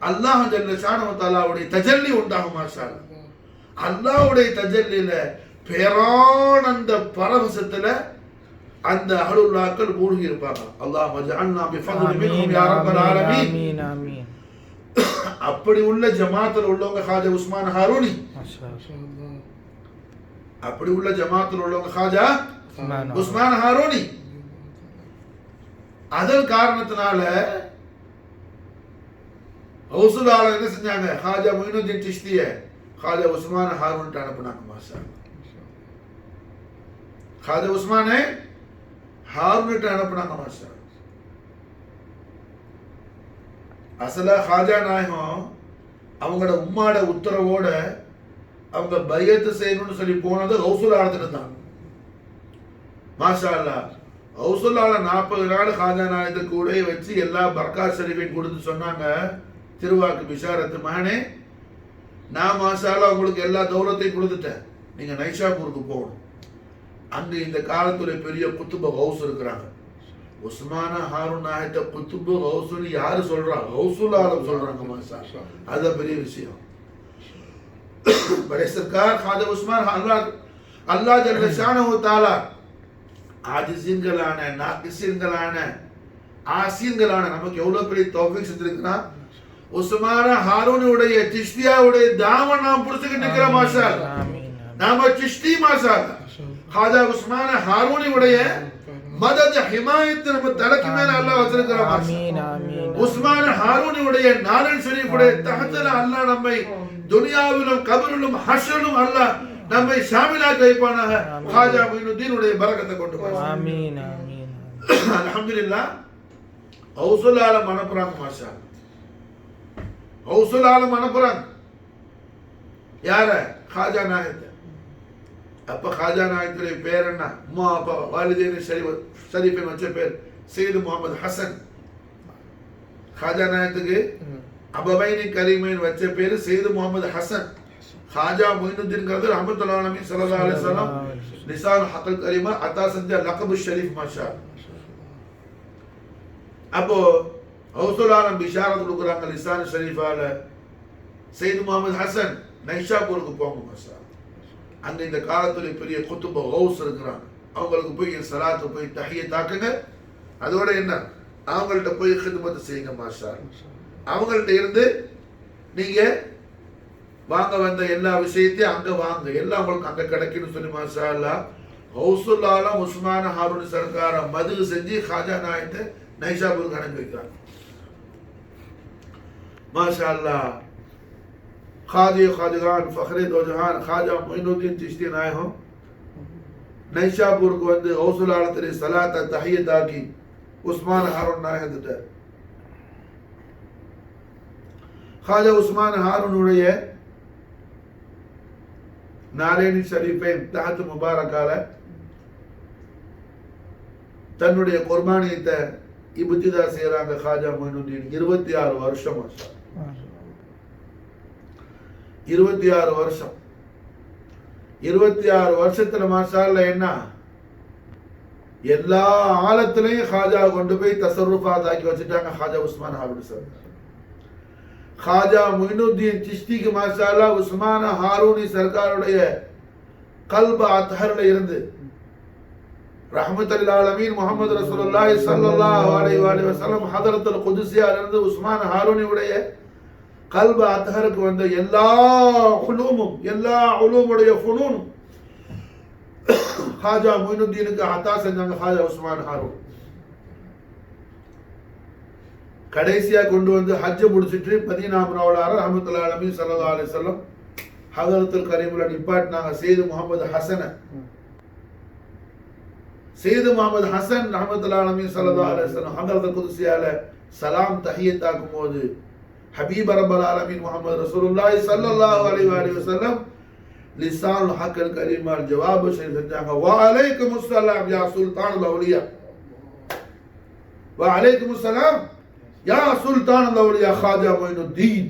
அல்லாஹ் ஜல்ல ஷானஹு தஆலாவுடைய தஜல்லி உண்டாகும். மாஷா அல்லாஹ், அல்லாஹ்வுடைய தஜல்லில பேரானந்த பரவசத்துல அந்த அஹ்லுல்லாஹ்கள் மூழ்கி இருப்பாங்க. அல்லாஹ் மஜஅல்னா பிஃபضل மின்ஹும் யா ரப்பல் ஆலமீன். ஆமீன் ஆமீன். அப்படி உள்ள ஜமாத்தில் உள்ளவங்க ஹாஜா உஸ்மான் ஹாரூனி. அப்படி உள்ள ஜமாத்தில் உள்ளவங்க ஹாஜா உஸ்மான் ஹாரூனி. அதன் காரணத்தினால ஹவுசுல் ஆலம் என்ன செஞ்சாங்க, ஹாஜா மொயினுத்தீன் சிஷ்திய ஹாஜா உஸ்மான் ஹாரூன் அனுப்புனாங்க. மாஷா ஹாஜா உஸ்மான் ஹாரூன் அனுப்புனாங்க. மாஷா அசலா ஹாஜா நாயகம் அவங்களோட உம்மாட உத்தரவோட அவங்க பையத்து செய்யணும்னு சொல்லி போனது ஹவுசுல் ஆலத்துல தான். மாஷா அல்லாஹ், ஹவுசுல் ஆலம் 40 நாள் ஹாஜா நாயகத்தை கூட வச்சு எல்லா பர்காத் ஷரீஃபையும் கொடுத்து சொன்னாங்க, திருவாக்கு பிஷாரத்து மகனே, நான் மாஷா அல்லாஹ் உங்களுக்கு எல்லா தௌலத்தையும் கொடுத்துட்டேன், நீங்க நைஷாப்பூருக்கு போகணும். அங்க இந்த காலத்துல பெரிய குத்துப ஹவுஸ் இருக்கிறாங்க. உஸ்மான ஹாரூன் நாயகத்தை குத்துபு ஹவுஸ்னு யாரு சொல்றா? ஹவுசுல் ஆலம் சொல்றாங்க. மாஷா அதுதான் பெரிய விஷயம். बड़े सरकार खाजा उस्मान अल्लाह जल्ल शानहु तआला ஆஜிஸீன்களான நாகிஸீன்களான ஆசீன்களான நமக்கு எவ்வளவு பெரிய தௌஃபீக் செஞ்சிருக்குன்னா, உஸ்மான ஹாரூனுடைய சிஷ்தியாவுடைய தாமன் நாம் புடிச்சுக்கிட்டு நிக்கிறோம். மாஷா அல்லாஹ், நாம சிஷ்தி. மாஷா அல்லாஹ், ஹாஜா உஸ்மான ஹாரூனுடைய மதத் ஹிமாயத் நம்ம தலைக்கு மேல அல்லாஹ் வச்சிருக்கிறான். ஆமீன் ஆமீன். உஸ்மான ஹாரூனுடைய நாரன் ஷரீஃபுடைய தஹத்துல அல்லாஹ் நம்மை துனியாவிலும் கபரிலும் ஹஷ்ரிலும் அல்லாஹ் நம்மை ஷாமிலாக்கி வைப்பானாக. ஹாஜா மொயினுத்தீன் உடைய பரக்கத்தை கொண்டு வா. ஆமீன் ஆமீன். அல்ஹம்துலில்லாஹ், ஹவுசுல் ஆலம் அனுப்புறாங்க. மாஷா ஹவுசுல் ஆலம் அனுப்புறாங்க. யார? ஹாஜா நாயகத்தை. அப்ப ஹாஜா நாயகத்துடைய பேர் என்ன? அம்மா அப்பா வாலிதேன் ஷரீஃபின் வச்ச பேர் சையது முகமது ஹசன். ஹாஜா நாயகத்துக்கு அபவைனி கரீமைன் வச்ச பேரு சையது முகமது ஹசன். ஹாஜா மொயினுத்தீன்ங்கிறது ரஹ்மத்துல்லாஹி அலைஹி ஸல்லல்லாஹு அலைஹி வஸல்லம் லிசான் ஹக்கல் கரீமா அத்தா செஞ்ச லக்பு ஷரீஃப். மாஷா அப்போ ஹவுசுல் ஆலம் பிஷாரத் கொடுக்குறாங்க லிசான் ஷரீஃபால, சையது முகமது ஹசன் நைஷாப்பூருக்கு போங்க. மாஷா அங்க இந்த காலத்துல பெரிய குத்துப ஹவுஸ் இருக்கிறாங்க, அவங்களுக்கு போய் சலாத்து போய் தஹியத் ஆக்குங்க. அதோட என்ன, அவங்கள்ட்ட போய் ஹித்மத் செய்யுங்க. மாஷா அவங்கள்ட்ட இருந்து நீங்க வாங்க வந்த எல்லா விஷயத்தையும் அங்க வாங்க, எல்லாம் உங்களுக்கு அங்க கிடைக்குன்னு சொல்லி மாஷா அல்லாஹ் ஹவுசுல் ஆலம் உஸ்மான் ஹாரூன் சர்க்கார மது செஞ்சு ஹாஜா நாயகத்தை நைஷாப்பூருக்கு அனுப்பி வைக்கிறாங்க. மாஷா அல்லாஹ் खाजे खाजगान फखरे दो जहान खाजा मोइनुद्दीन चिश्ती आए हो नैशापुर को வந்து கௌசுலாலத்திலே சலாத்த தஹியத்தாக்கி உஸ்மான் ஹாரூன் நாயகத்திட்ட खाजा उस्मान हारूனுடைய நாலேனி ஷரீஃபைன் தஹத் முபாரக்கால தன்னுடைய குர்பானியத்தை இப்திதா செய்றாங்க खाजा मोइनुद्दीन 26 வருஷம் 26 வருஷம் 26 வருஷத்துல மாஷாஅல்லாஹ் என்ன எல்லா ஆலத்திலையும் खाजा கொண்டு போய் தஸர்ருஃபாத் ஆக்கி வச்சிட்டாங்க खाजा உஸ்மான் ஹாரூன் சார் खाजा मोइनुद्दीन चिश्ती के माशाअल्लाह उस्मान हारूनी सरकारुடைய கல்ப அத்ஹர்ல இருந்து ரஹ்மத்துல் ஆலமீன் முஹம்மது ரசூலுல்லாஹி ஸல்லல்லாஹு அலைஹி வஸல்லம் ஹதரத்துல் குதுஸியால இருந்து உஸ்மான் ஹாரூனியுடைய கல்ப அத்ஹருக்கு வந்த எல்லா உலூமுடைய ஃபுனூன் खाजा मोइनुद्दीனுக்கு அத்தா செஞ்சாங்க खाजा உஸ்மான் ஹாரூன் கடைசியா கொண்டு வந்து ஹஜ் முடிச்சிட்டு மதீனா முனவ்வரால ரஹ்மத்துல்லாஹி அலைஹி ஸல்லல்லாஹு அலைஹி வஸல்லம் ஹதரத்துல் கரீமுல நிப்பாட்னாங்க சையது முஹம்மது ஹசன் ரஹ்மத்துல்லாஹி அலைஹி ஸல்லல்லாஹு அலைஹி வஸல்லம் ஹதரத்துல் குதுஸியால சலாம் தஹியத் ஆக்கும்போது ஹபீப் ரப்பல் ஆலமீன் முஹம்மது ரசூலுல்லாஹி ஸல்லல்லாஹு அலைஹி வஸல்லம் லிசானுல் ஹக்கல் கரீமால் ஜவாப் செஞ்சாங்க வ அலைக்குமுஸ் ஸலாம் யா சுல்தானுல் அவுலியா வ அலைக்குமுஸ் ஸலாம் யா சுல்தான் அவுலியா खाजा मोइनुद्दीन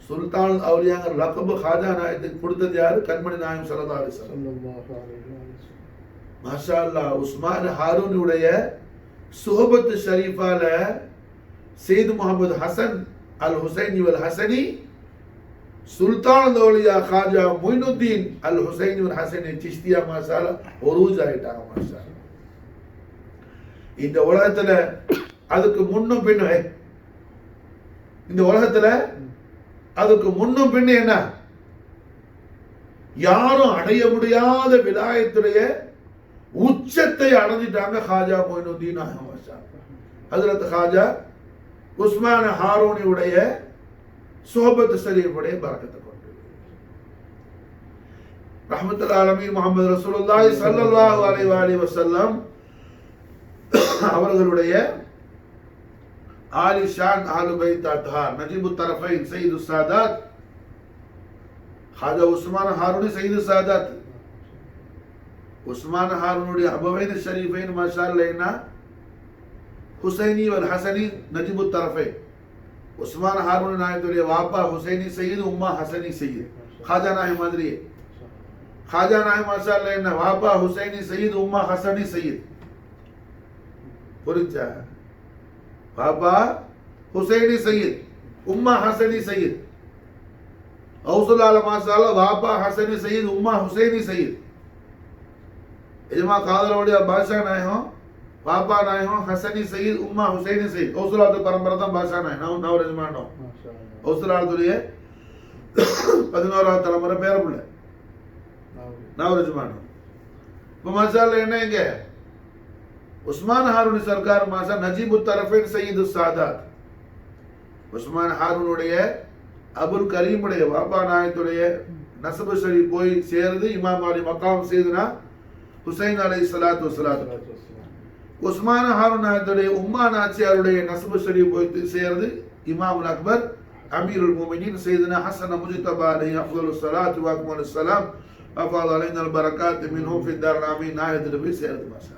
சுல்தான் அவுலியாங்கிற லக்கபு खाजा நாயகத்துக்கு கொடுத்தது யாரு கண்மணி நாயகம் ஸல்லல்லாஹு அலைஹி வஸல்லம் மாஷா அல்லாஹ் உஸ்மான் ஹாரூனுடைய சுஹபத் ஷரீஃபால சையத் முஹம்மது ஹசன் அல் ஹுசைனி வல் ஹசனி சுல்தான் அவுலியா खाजा मोइनुद्दीन அல் ஹுசைனி வல் ஹசனி சிஷ்தியா மாஷா அல்லாஹ் உரூஜ் ஆயிட்டாங்க மாஷா அல்லாஹ் இந்த உலகத்துல அதுக்கு முன்னும் பின்னும் இந்த உலகத்துல அதுக்கு முன்னும் பின்னும் என்ன யாரும் அடைய முடியாத விலாயத்துடைய உச்சத்தை அடைஞ்சிட்டாங்க खाजा मोइनुद्दीन ஹஜ்ரத் खाजा உஸ்மான் ஹாரூனியுடைய சுஹபத் ஷரீஃபுடைய பரக்கத்தை கொண்டு ரஹ்மத்துல் ஆலமீன் முஹம்மது ரசூலுல்லாஹி ஸல்லல்லாஹு அலைஹி வஸல்லம் அவர்களுடைய ஆலி ஷான் ஆலு பைத் அத்ஹார் நஜீபுத் தரஃபைன் சையது சாதாத் खाजा உஸ்மான் ஹாரூனி சையது சாதாத் உஸ்மான் ஹாரூனுடைய அபவைன் ஷரீஃபைன் மாஷாஅல்லாஹ் என்ன ஹுசைனி வல் ஹசனி நஜீபுத் தரஃபைன் உஸ்மான் ஹாரூன் நாயகத்துடைய வாப்பா ஹுசைனி சையது உம்மா ஹசனி சையது खाजा நாயகம் மாதிரி खाजा நாயகம் மாஷாஅல்லாஹ் என்ன வாப்பா ஹுசைனி சையது உம்மா ஹசனி சையது புரிஞ்சா பாப்பா ஹுசைனி சையத் உம்மா ஹசனி சையத் கௌசுலால மாஷாஅல்லா வாப்பா ஹசனி சையத் உம்மா ஹுசைனி சையத் எஜமா காதலோடைய பாஷா நாயகம் பாப்பா நாயகம் ஹசனி சையத் உம்மா ஹுசைனி சையத் கௌசுலாத்து பரம்பரை தான் பாஷா நாயகம் நான் எஜமானோம் கௌசுலாத்துடைய 11வது தலைமுறை பேரப்புள்ள நான் எஜமானோம் இப்போ மாஷாஅல்லா என்ன இங்க उस्मान हारून सरकार मासा नजीबुत तरफैन सैयदुस सादात உஸ்மான் ஹாரூனுடைய அபுல் கரீமுடைய வாப்பா நாயகத்துடைய நசபு ஷரீஃப் போய் சேர்ந்து இமாம் அலி மகாம் செய்தனா ஹுசைன் அலைஹிஸ்ஸலாத்து வஸ்ஸலாம் உஸ்மான் ஹாரூன் நாயகத்துடைய உம்மா நாச்சியாருடைய நசபு ஷரீஃப் போய் சேர்ந்து இமாம் அக்பர் அமீருல் முஃமினீன் சையதுனா ஹசன் முஜ்தபா அலைஹி அஃதலுஸ் ஸலாத்து வ அக்மலுஸ் ஸலாம் அஃபாத அலைனா அல் பரக்காத் மின்ஹும் ஃபி தார் ஆமீன் நாயகத்துடைய போய் சேர்ந்து மாஷா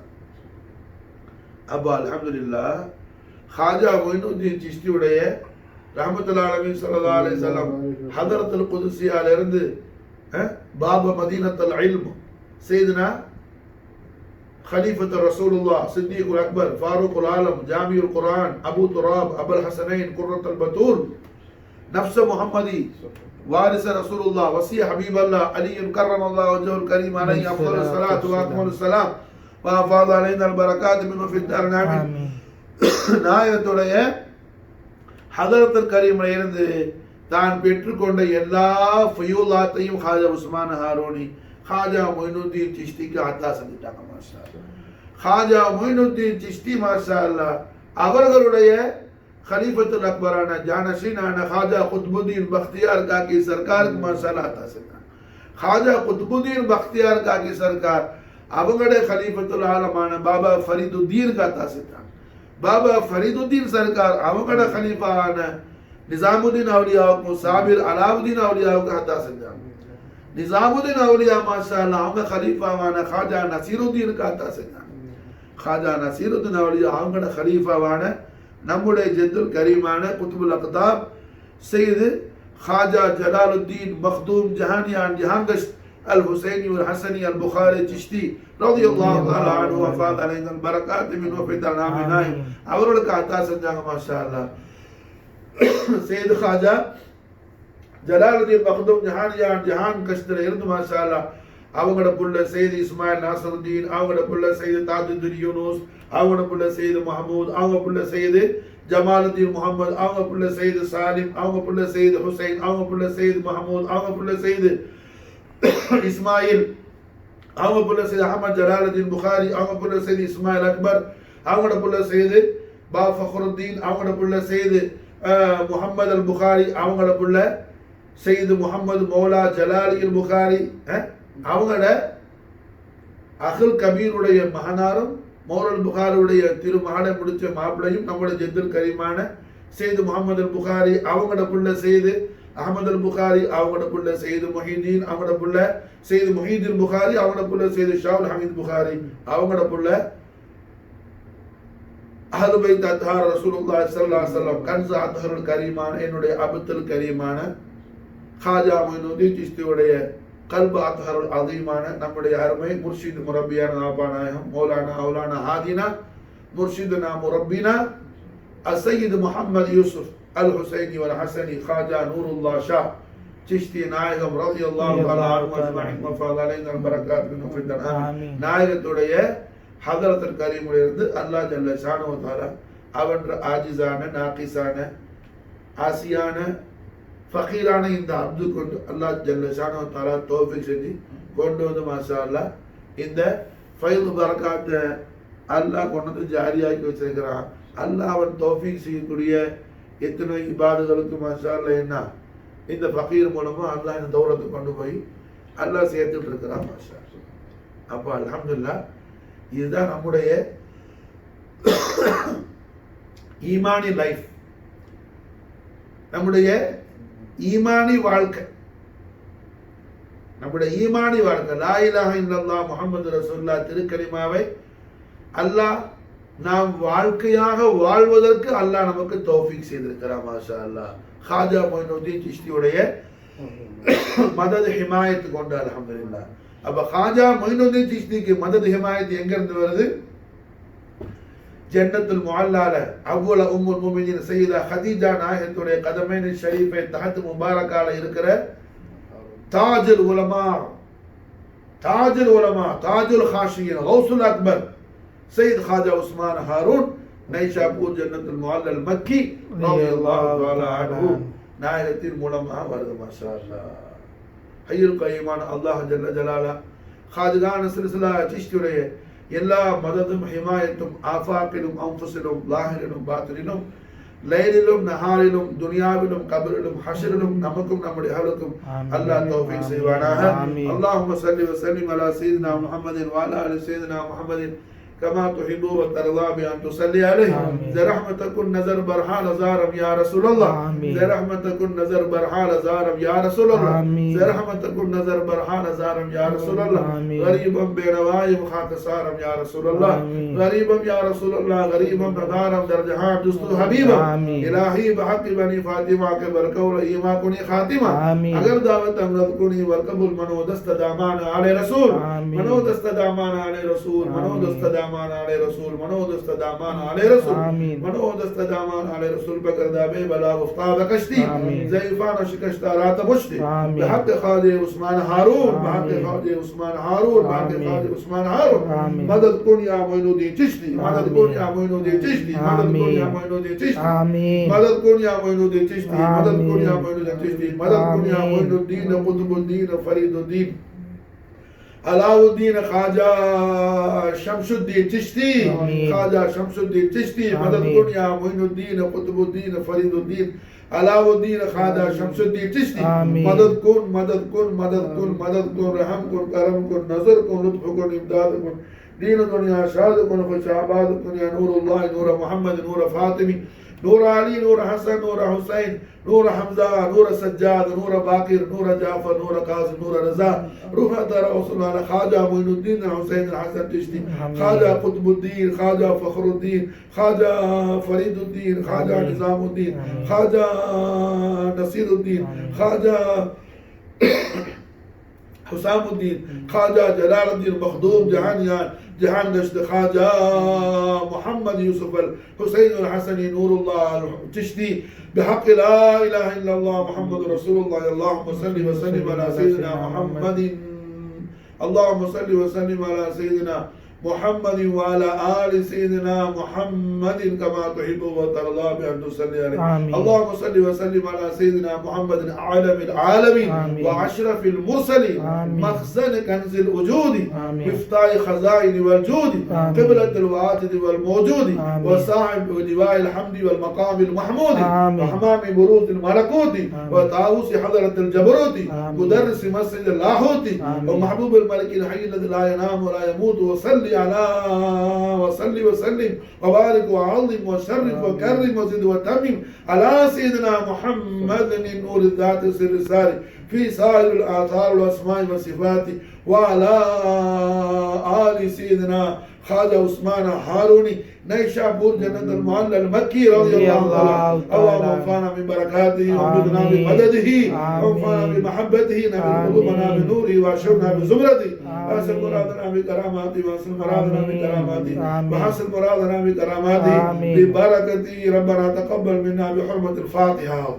अब अल्हम्दुलिल्लाह खाजा मोइनुद्दीन चिश्तीயுடைய ரஹ்மத்துல்லாஹி அலைஹி ஸல்லல்லாஹு அலைஹி வஸல்லம் ஹதரத்துல் குதுஸியால இருந்து பாப மதீனத்துல் இல்ம் சையதுனா खलीफत रसूलुल्लाह सिद्दीकुल अकबर फारूकुल आलम जामिउल कुरान अबू तुराब अबुल हसनैन कुर्रतुल बतूल नफ्स मुहम्मदी वारिस रसूलुल्लाह वसी हबीबल्लाह अली करमल्लाहु वजहुल करीम अलैहि अफदलुस सलातु व अतमुस सलाम وافاض علينا البركات منه في الدار آمين நாயகத்துடைய ஹதரத்துல் கரீம்ல இருந்து தான் பெற்றுக்கொண்ட எல்லா ஃபயூலாத்தையும் खाजा உஸ்மான் ஹாரூனி खाजा मोइनुद्दीन चिश्तीக்கு அத்தா செஞ்சிட்டாங்க மாஷா அல்லாஹ் खाजा मोइनुद्दीन चिश्ती மாஷா அல்லாஹ் அவர்களுடைய खलीफतुल अकबराना जानशीनाना ख्वाजा कुतुबुद्दीन बख्तियार काकी सरकार माशाअल्लाह अता செஞ்சாங்க. ख्वाजा कुतुबुद्दीन बख्तियार काकी सरकार அவங்களே खलीफतुल आलமான பாபா ஃபரீதுத்தீன் அத்தா செஞ்சாங்க. பாபா ஃபரீதுத்தீன் சர்க்கார் அவங்களோட खलीफाன நிசாமுதீன் அவுலியாவுக்கும் சாபிர் அலாவுதீன் அவுலியாவுக்கும் அத்தா செஞ்சாங்க. நிசாமுதீன் அவுலியா மாஷாஅல்லாஹ் அவங்க खलीफाவான ख्वाजा நசீருத்தீனுக்கு அத்தா செஞ்சாங்க. ख्वाजा நசீருத்தீன் அவுலியா அவங்களோட खलीफाவான நம்முடைய ஜத்துல் கரீமான குத்துபுல் அக்தாப் சையது ख्वाजा जलालुद्दीन मखदूम जहानियान जहांगश अल हुसैनी और हसनी अल बुखारी चिश्ती रज़ियल्लाहु तआला अन्हु वफ़ात अलैहि अल बरकात मिन वफ़िदान आमिनाय அவர்களுக்கு அத்தா செஞ்சாங்க மாஷாஅல்லாஹ். சையது ख्वाजा ஜலாலுதீன் மக்தூம் ஜஹானியான் ஜஹான் கஷ்தல இருந்து மாஷாஅல்லாஹ் அவங்களோட புள்ள சையது இஸ்மாயில் நாசருத்தீன், அவங்களோட புள்ள சையது தாஜுத்தீன் யூனுஸ், அவங்களோட புள்ள சையது மஹமூத், அவங்க புள்ள சையது ஜமாலுத்தீன் முகமது, அவங்க புள்ள சையது சாலிம், அவங்க புள்ள சையது ஹுசைன், அவங்க புள்ள சையது மஹமூத், அவங்க புள்ள சையது இஸ்மாயில், அவங்க புள்ள சையது அஹமத் ஜலாலுத்தீன் புகாரி, அவங்க புள்ள சையது இஸ்மாயில் அக்பர், அவங்களோட புள்ள சையது பா ஃபக்ருத்தீன், அவங்களோட புள்ள சையது முஹம்மது அல் புகாரி, அவங்களோட புள்ள சையது முஹம்மது மௌலா ஜலாலி அல் புகாரி, அவங்களோட அகுல் கபீருடைய மகனாரும் மௌலல் புகாரியுடைய திருமகனை முடிச்ச மாப்பிளையும் நம்முடைய ஜத்துல் கரீமான சையது முகமது அல் புகாரி, அவங்களோட புள்ள சையது அஹமது அல் புகாரி, அவங்களோட புள்ள சையது முஹீதீன், அவங்களோட புள்ள சையது முஹீதீன் புகாரி, அவங்களோட புள்ள சையது ஷாவுல் ஹமீத் புகாரி, அவங்களோட புள்ள அஹ்லு பைத் அத்ஹார் ரசூலுல்லாஹி ஸல்லல்லாஹு அலைஹி வஸல்லம் கன்ஸ் அத்ஹருல் கரீமான என்னுடைய அபுத்துல் கரீமான ख्वाजा மொய்னுதீன் சிஸ்தியுடைய கல்பு அத்ஹருல் அதீமான நம்முடைய அருமை முர்ஷித் முரப்பியான ஆபாநாயகம் மௌலானா அவுலானா ஹாதினா முர்ஷிதுனா முரப்பினா அஸ்ஸையித் முஹம்மது யூசுப் அல் ஹுசைனி வல் ஹசனி ख्वाजा நூருல்லாஹ் ஷா சிஷ்தி நாயகம் ரலியல்லாஹு தஆலா அன்ஹு அஜ்மஈன் வஃபாத் அலைஹி அல் பரக்காத் மின் ஃபித்தன் ஆமீன். நாயகத்துடைய ஹதரத்துல் கரீமிலிருந்து அல்லாஹ் ஜல்ல ஷானஹு வ தஆலா அவன்ற ஆஜிஸான நாகிஸான ஆசியான ஃபகீரான இந்த அப்து கொண்டு அல்லாஹ் ஜல்ல ஷானஹு தஆலா தௌஃபீக் செஞ்சு கொண்டு வந்து மாஷா அல்லாஹ் இந்த ஃபைல் பரக்காத்தை அல்லாஹ் கொண்டு வந்து ஜாரியாக்கி வச்சிருக்கிறான். அல்லாஹ் அவன் தௌஃபீக் செய்யக்கூடிய எத்தனை இபாதுகளுக்கு மாஷா அல்லாஹ் என்ன இந்த ஃபகீர் மூலமா அல்லாஹ் இந்த தௌலத்தை கொண்டு போய் அல்லாஹ் சேர்த்துட்டு இருக்கிறான் மாஷா அல்லாஹ். அப்போ அல்ஹம்துலில்லாஹ் இதுதான் நம்முடைய ஈமானி லைஃப், நம்முடைய ஈமானி வாழ்க்கை, நம்முடைய ஈமானி வாழ்க்கை லா இலாஹ இல்லல்லாஹ் முஹம்மது ரசூலுல்லாஹ் திருக்கலிமாவை அல்லாஹ் நாம் வாழ்க்கையாக வாழ்வதற்கு அல்லாஹ் நமக்கு தௌஃபீக் செய்திருக்கிறார் மாஷா அல்லாஹ். ख्वाजा மொய்னுதீன் சிஷ்தியுடைய மதத் ஹிமாயத் கொண்டு அல்ஹம்துலில்லாஹ். அப்ப ख्वाजा மொய்னுதீன் சிஷ்திக்கு மதத் ஹிமாயத் எங்க இருந்து வருது? ஜன்னத்துல் முஅல்லால அவ்வள உம்முல் முஃமினீன் சையதா ஹதீஜா நாயகத்துடைய கதமைன் ஷரீஃபை தஹத் முபாரக்கால இருக்கிற தாஜுல் உலமா தாஜுல் ஹாஷியின் கௌசுல் அக்பர் சையத் ख्वाजा உஸ்மான் ஹாரூன் நைஷாபூர் ஜன்னத்துல் முஅல்லல் மக்கி ரலியல்லாஹு தஆலா அன்ஹு நாயகத்தின் மூலமாக வருது மாஷா அல்லாஹ். ஹய்யுல் கய்யூமான அல்லாஹ் ஜல்ல ஜலாலா ख्वाजाன சில்சிலா சிஷ்தியுடைய எல்லா மததும் ஹிமாயத்தும் ஆஃபாக்கிலும் அன்ஃபுஸிலும் லாஹிரிலும் பாத்தினிலும் லைலிலும் நஹாரிலும் துனியாவிலும் கபரிலும் ஹஷரிலும் நமக்கும் நம்முடைய அஹலுக்கும் அல்லாஹ் தௌஃபீக் செய்வானாக. அல்லாஹும்ம ஸல்லி வ ஸல்லிம் அலா சய்யிதினா முஹம்மதின் வ அலா ஆலி சய்யிதினா முஹம்மதின் كما تحب وترضى بأن تصلي عليه برحمتك نظر برحال زارم يا رسول الله برحمتك نظر برحال زارم يا رسول الله برحمتك نظر برحال زارم يا رسول الله غريبا بين وايم خاك سارم يا رسول الله غريبا يا رسول الله غريبا ندارم در جهان دوست حبيبا الهي بحق بني فاطمه کے برکول ایما کنی خاتمہ اگر دعوت امرت کنی ورقبل منو دست دامان علی رسول منو دست دامان علی رسول منو دست دامان علی رسول منو دست دامان علی رسول منو دست دامان علی رسول بکردابه بلا افتاد کشتی ضعیفان شکشتا رات بشتی بحق خواجہ عثمان ہارون بحق خواجہ عثمان ہارون بحق خواجہ عثمان ہارون مدد کن یا معین الدین چشتی مدد کن یا معین الدین چشتی مدد کن یا معین الدین چشتی مدد کن یا معین الدین چشتی مدد کن یا معین الدین چشتی مدد کن یا معین الدین قطب الدین فرید الدین अलाउद्दीन ख्वाजा शमशुद्दीन चिश्ती, ख्वाजा शमशुद्दीन चिश्ती, मदद कुन या मोइनुद्दीन कुतुबुद्दीन फरीदुद्दीन अलाउद्दीन ख्वाजा शमशुद्दीन चिश्ती, मदद कुन मदद कुन मदद कुन मदद कुन रहम कुन करम कुन नजर कुन लुत्फ कुन इमदाद कुन दीन दुनिया शाद कुन खुशाबाद कुन या नूरुल्लाह नूर मोहम्मद नूर फातिमी नूर अली नूर हसन नूर हुसैन नूर हमजा नूर सज्जाद नूर बाकिर नूर जाफर नूर कासिम नूर रजा रूह रसूलुल्लाह ख्वाजा मोइनुद्दीन हुसैन हसन चिश्ती, ख्वाजा कुतुबुद्दीन, ख्वाजा फखरुद्दीन, ख्वाजा फरीदुद्दीन, ख्वाजा निजामुद्दीन, ख्वाजा नसीरुद्दीन, ख्वाजा हुसामुद्दीन, ख्वाजा जलालुद्दीन मखदूम जहानियान जहान दश्त, ख्वाजा मोहम्मद यूसुफ अल हुसैन अल हसनी नूरुल्लाह चिश्ती बिहक़ ला इलाहा इल्लल्लाह मुहम्मद रसूलुल्लाह अल्लाहुम्मा सल्लि व सल्लिम अला सय्यिदिना मुहम्मदिन अल्लाहुम्मा सल्लि व सल्लिम अला सय्यिदिना मुहम्मद व अला आलि सय्यिदिना मुहम्मदिन कमा तुहिब्बु व तर्दा bi an tusalli alayhi अल्लाहुम्मा सल्लि व सल्लिम अला सय्यिदिना मुहम्मदिन आलमिल आलमीन व अशरफिल मुरसलीन मखज़न कंज़िल वजूद मिफ्ताह खज़ाइन वल जूद क़िबलतुल वाजिद वल मौजूद व साहिब लिवाइल हम्द वल मक़ामिल महमूद व हमाम बुरूज़िल मलकूत व ताऊस हज़रतिल जबरूत मुदर्रिस मस्जिदिल लाहूत व महबूबुल मलिकिल हय्यिल लज़ी ला यनाम व ला यमूत व सल्लि अला व सल्लि व सल्लिम व बारिक व अज़िम व शर्रिफ व कर्रिम व ज़िद व तमिम अला सय्यिदिना मुहम्मदिन नूर ज़ात सिर सारी في سائر الآثار والأسماء والصفات وعلى آل سيدنا خواجہ عثمان هاروني نيشابور جنة المعلى المكي رضي الله عنه اللهم انفعنا من بركاته وامددنا بمدده وانفعنا بمحبته نبي قلوبنا بنوره واشرنا بزمرته واحسن مرادنا بكراماته واحسن مرادنا بكراماته وحسن مرادنا بكراماته ببركته ربنا تقبل منا بحرمة الفاتحة.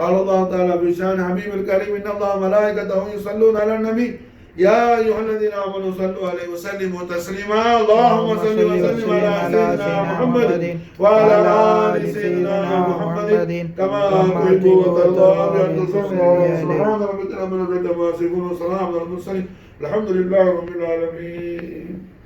قال الله تعالى في شان حبيب الكريم إن الله وملائكته يصلون على النبي يا أيها الذين آمنوا صلوا عليه وسلموا تسليما اللهم صل وسلم على سيدنا محمد وعلى آل سيدنا محمد كما تحب وترضى بأن تصلي سبحان ربك رب العزة عما يصفون وسلام على المرسلين الحمد لله رب العالمين.